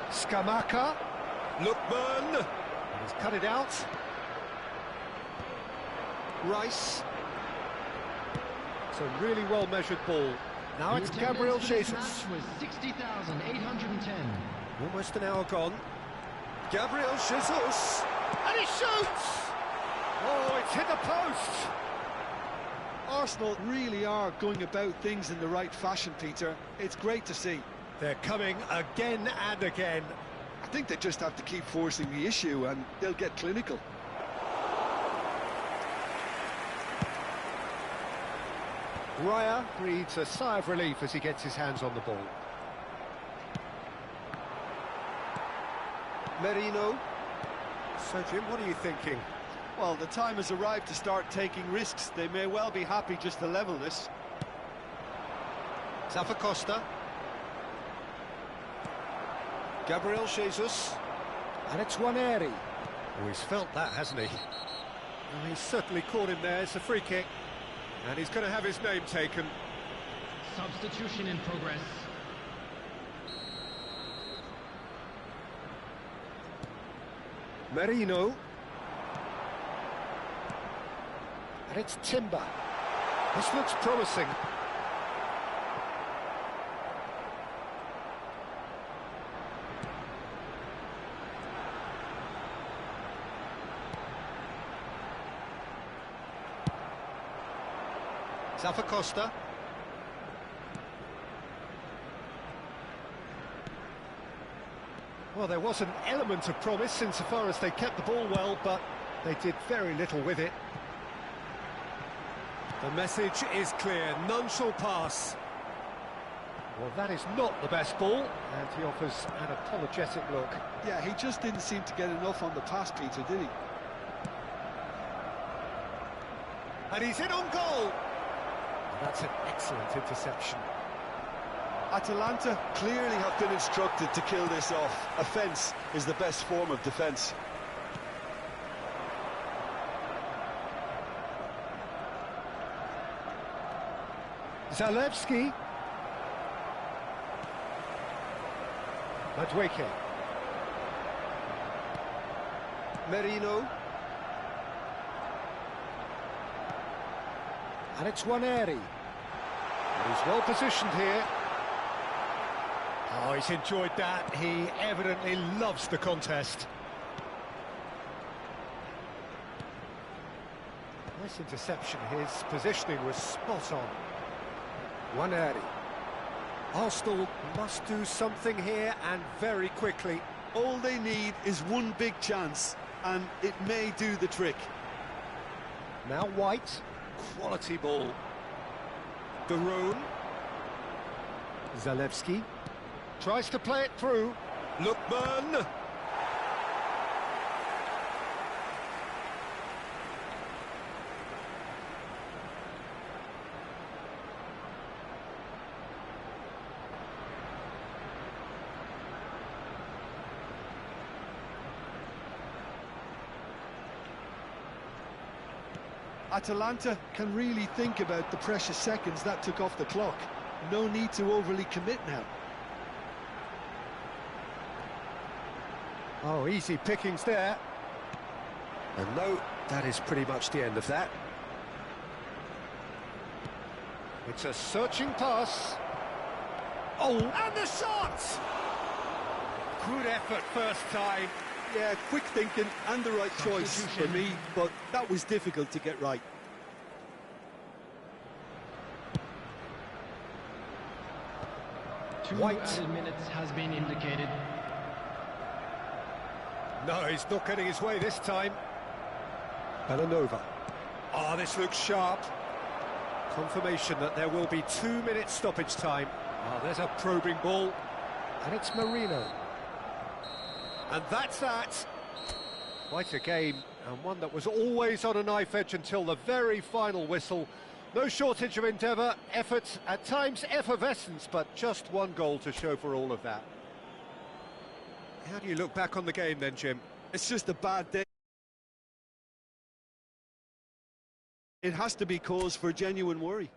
Speaker 1: Skamaka, Lookman, he's cut it out. Rice, it's a really well-measured ball. Now it's Gabriel Jesus.
Speaker 3: Was 60,810.
Speaker 1: Almost an hour gone. Gabriel Jesus, and he shoots! Oh, it's hit the post!
Speaker 2: Arsenal really are going about things in the right fashion, Peter. It's great to see.
Speaker 1: They're coming again and again.
Speaker 2: I think they just have to keep forcing the issue and they'll get clinical.
Speaker 1: Raya breathes a sigh of relief as he gets his hands on the ball. Merino. So, Jim, what are you thinking?
Speaker 2: Well, the time has arrived to start taking risks. They may well be happy just to level this.
Speaker 1: Zappacosta. Gabriel Jesus. And it's Dewani. Oh, he's felt that, hasn't he? Well, he's certainly caught him there. It's a free kick. And he's going to have his name taken.
Speaker 3: Substitution in progress.
Speaker 1: Merino. And it's Timber. This looks promising. Costa. Well, there was an element of promise insofar as they kept the ball well, but they did very little with it.
Speaker 4: The message is clear, none shall pass.
Speaker 1: Well, that is not the best ball, and he offers an apologetic look.
Speaker 2: Yeah, he just didn't seem to get enough on the pass, Peter, did he?
Speaker 1: And he's in on goal! That's an excellent interception.
Speaker 2: Atalanta clearly have been instructed to kill this off. Offence is the best form of defence.
Speaker 1: Zalewski. Madueke. Merino. And it's Nwaneri. And he's well positioned here. Oh, he's enjoyed that. He evidently loves the contest. Nice interception. His positioning was spot on. Nwaneri. Arsenal must do something here, and very quickly.
Speaker 2: All they need is one big chance, and it may do the trick.
Speaker 1: Now White. Quality ball. Dewani. Zalewski. Tries to play it through. Lookman.
Speaker 2: Atalanta can really think about the precious seconds that took off the clock. No need to overly commit now.
Speaker 1: Oh, easy pickings there. And no, that is pretty much the end of that. It's a searching pass. Oh, and the shot! Good effort first time.
Speaker 2: Yeah, quick thinking and the right choice for me, but that was difficult to get right.
Speaker 3: White added minutes has been indicated.
Speaker 1: No, he's not getting his way this time. Belanova. Oh, this looks sharp. Confirmation that there will be 2 minutes stoppage time. Oh, there's a probing ball. And it's Merino. And that's that. Quite a game, and one that was always on a knife edge until the very final whistle. No shortage of endeavour, effort, at times effervescence, but just one goal to show for all of that. How do you look back on the game then, Jim?
Speaker 2: It's just a bad day. It has to be cause for genuine worry.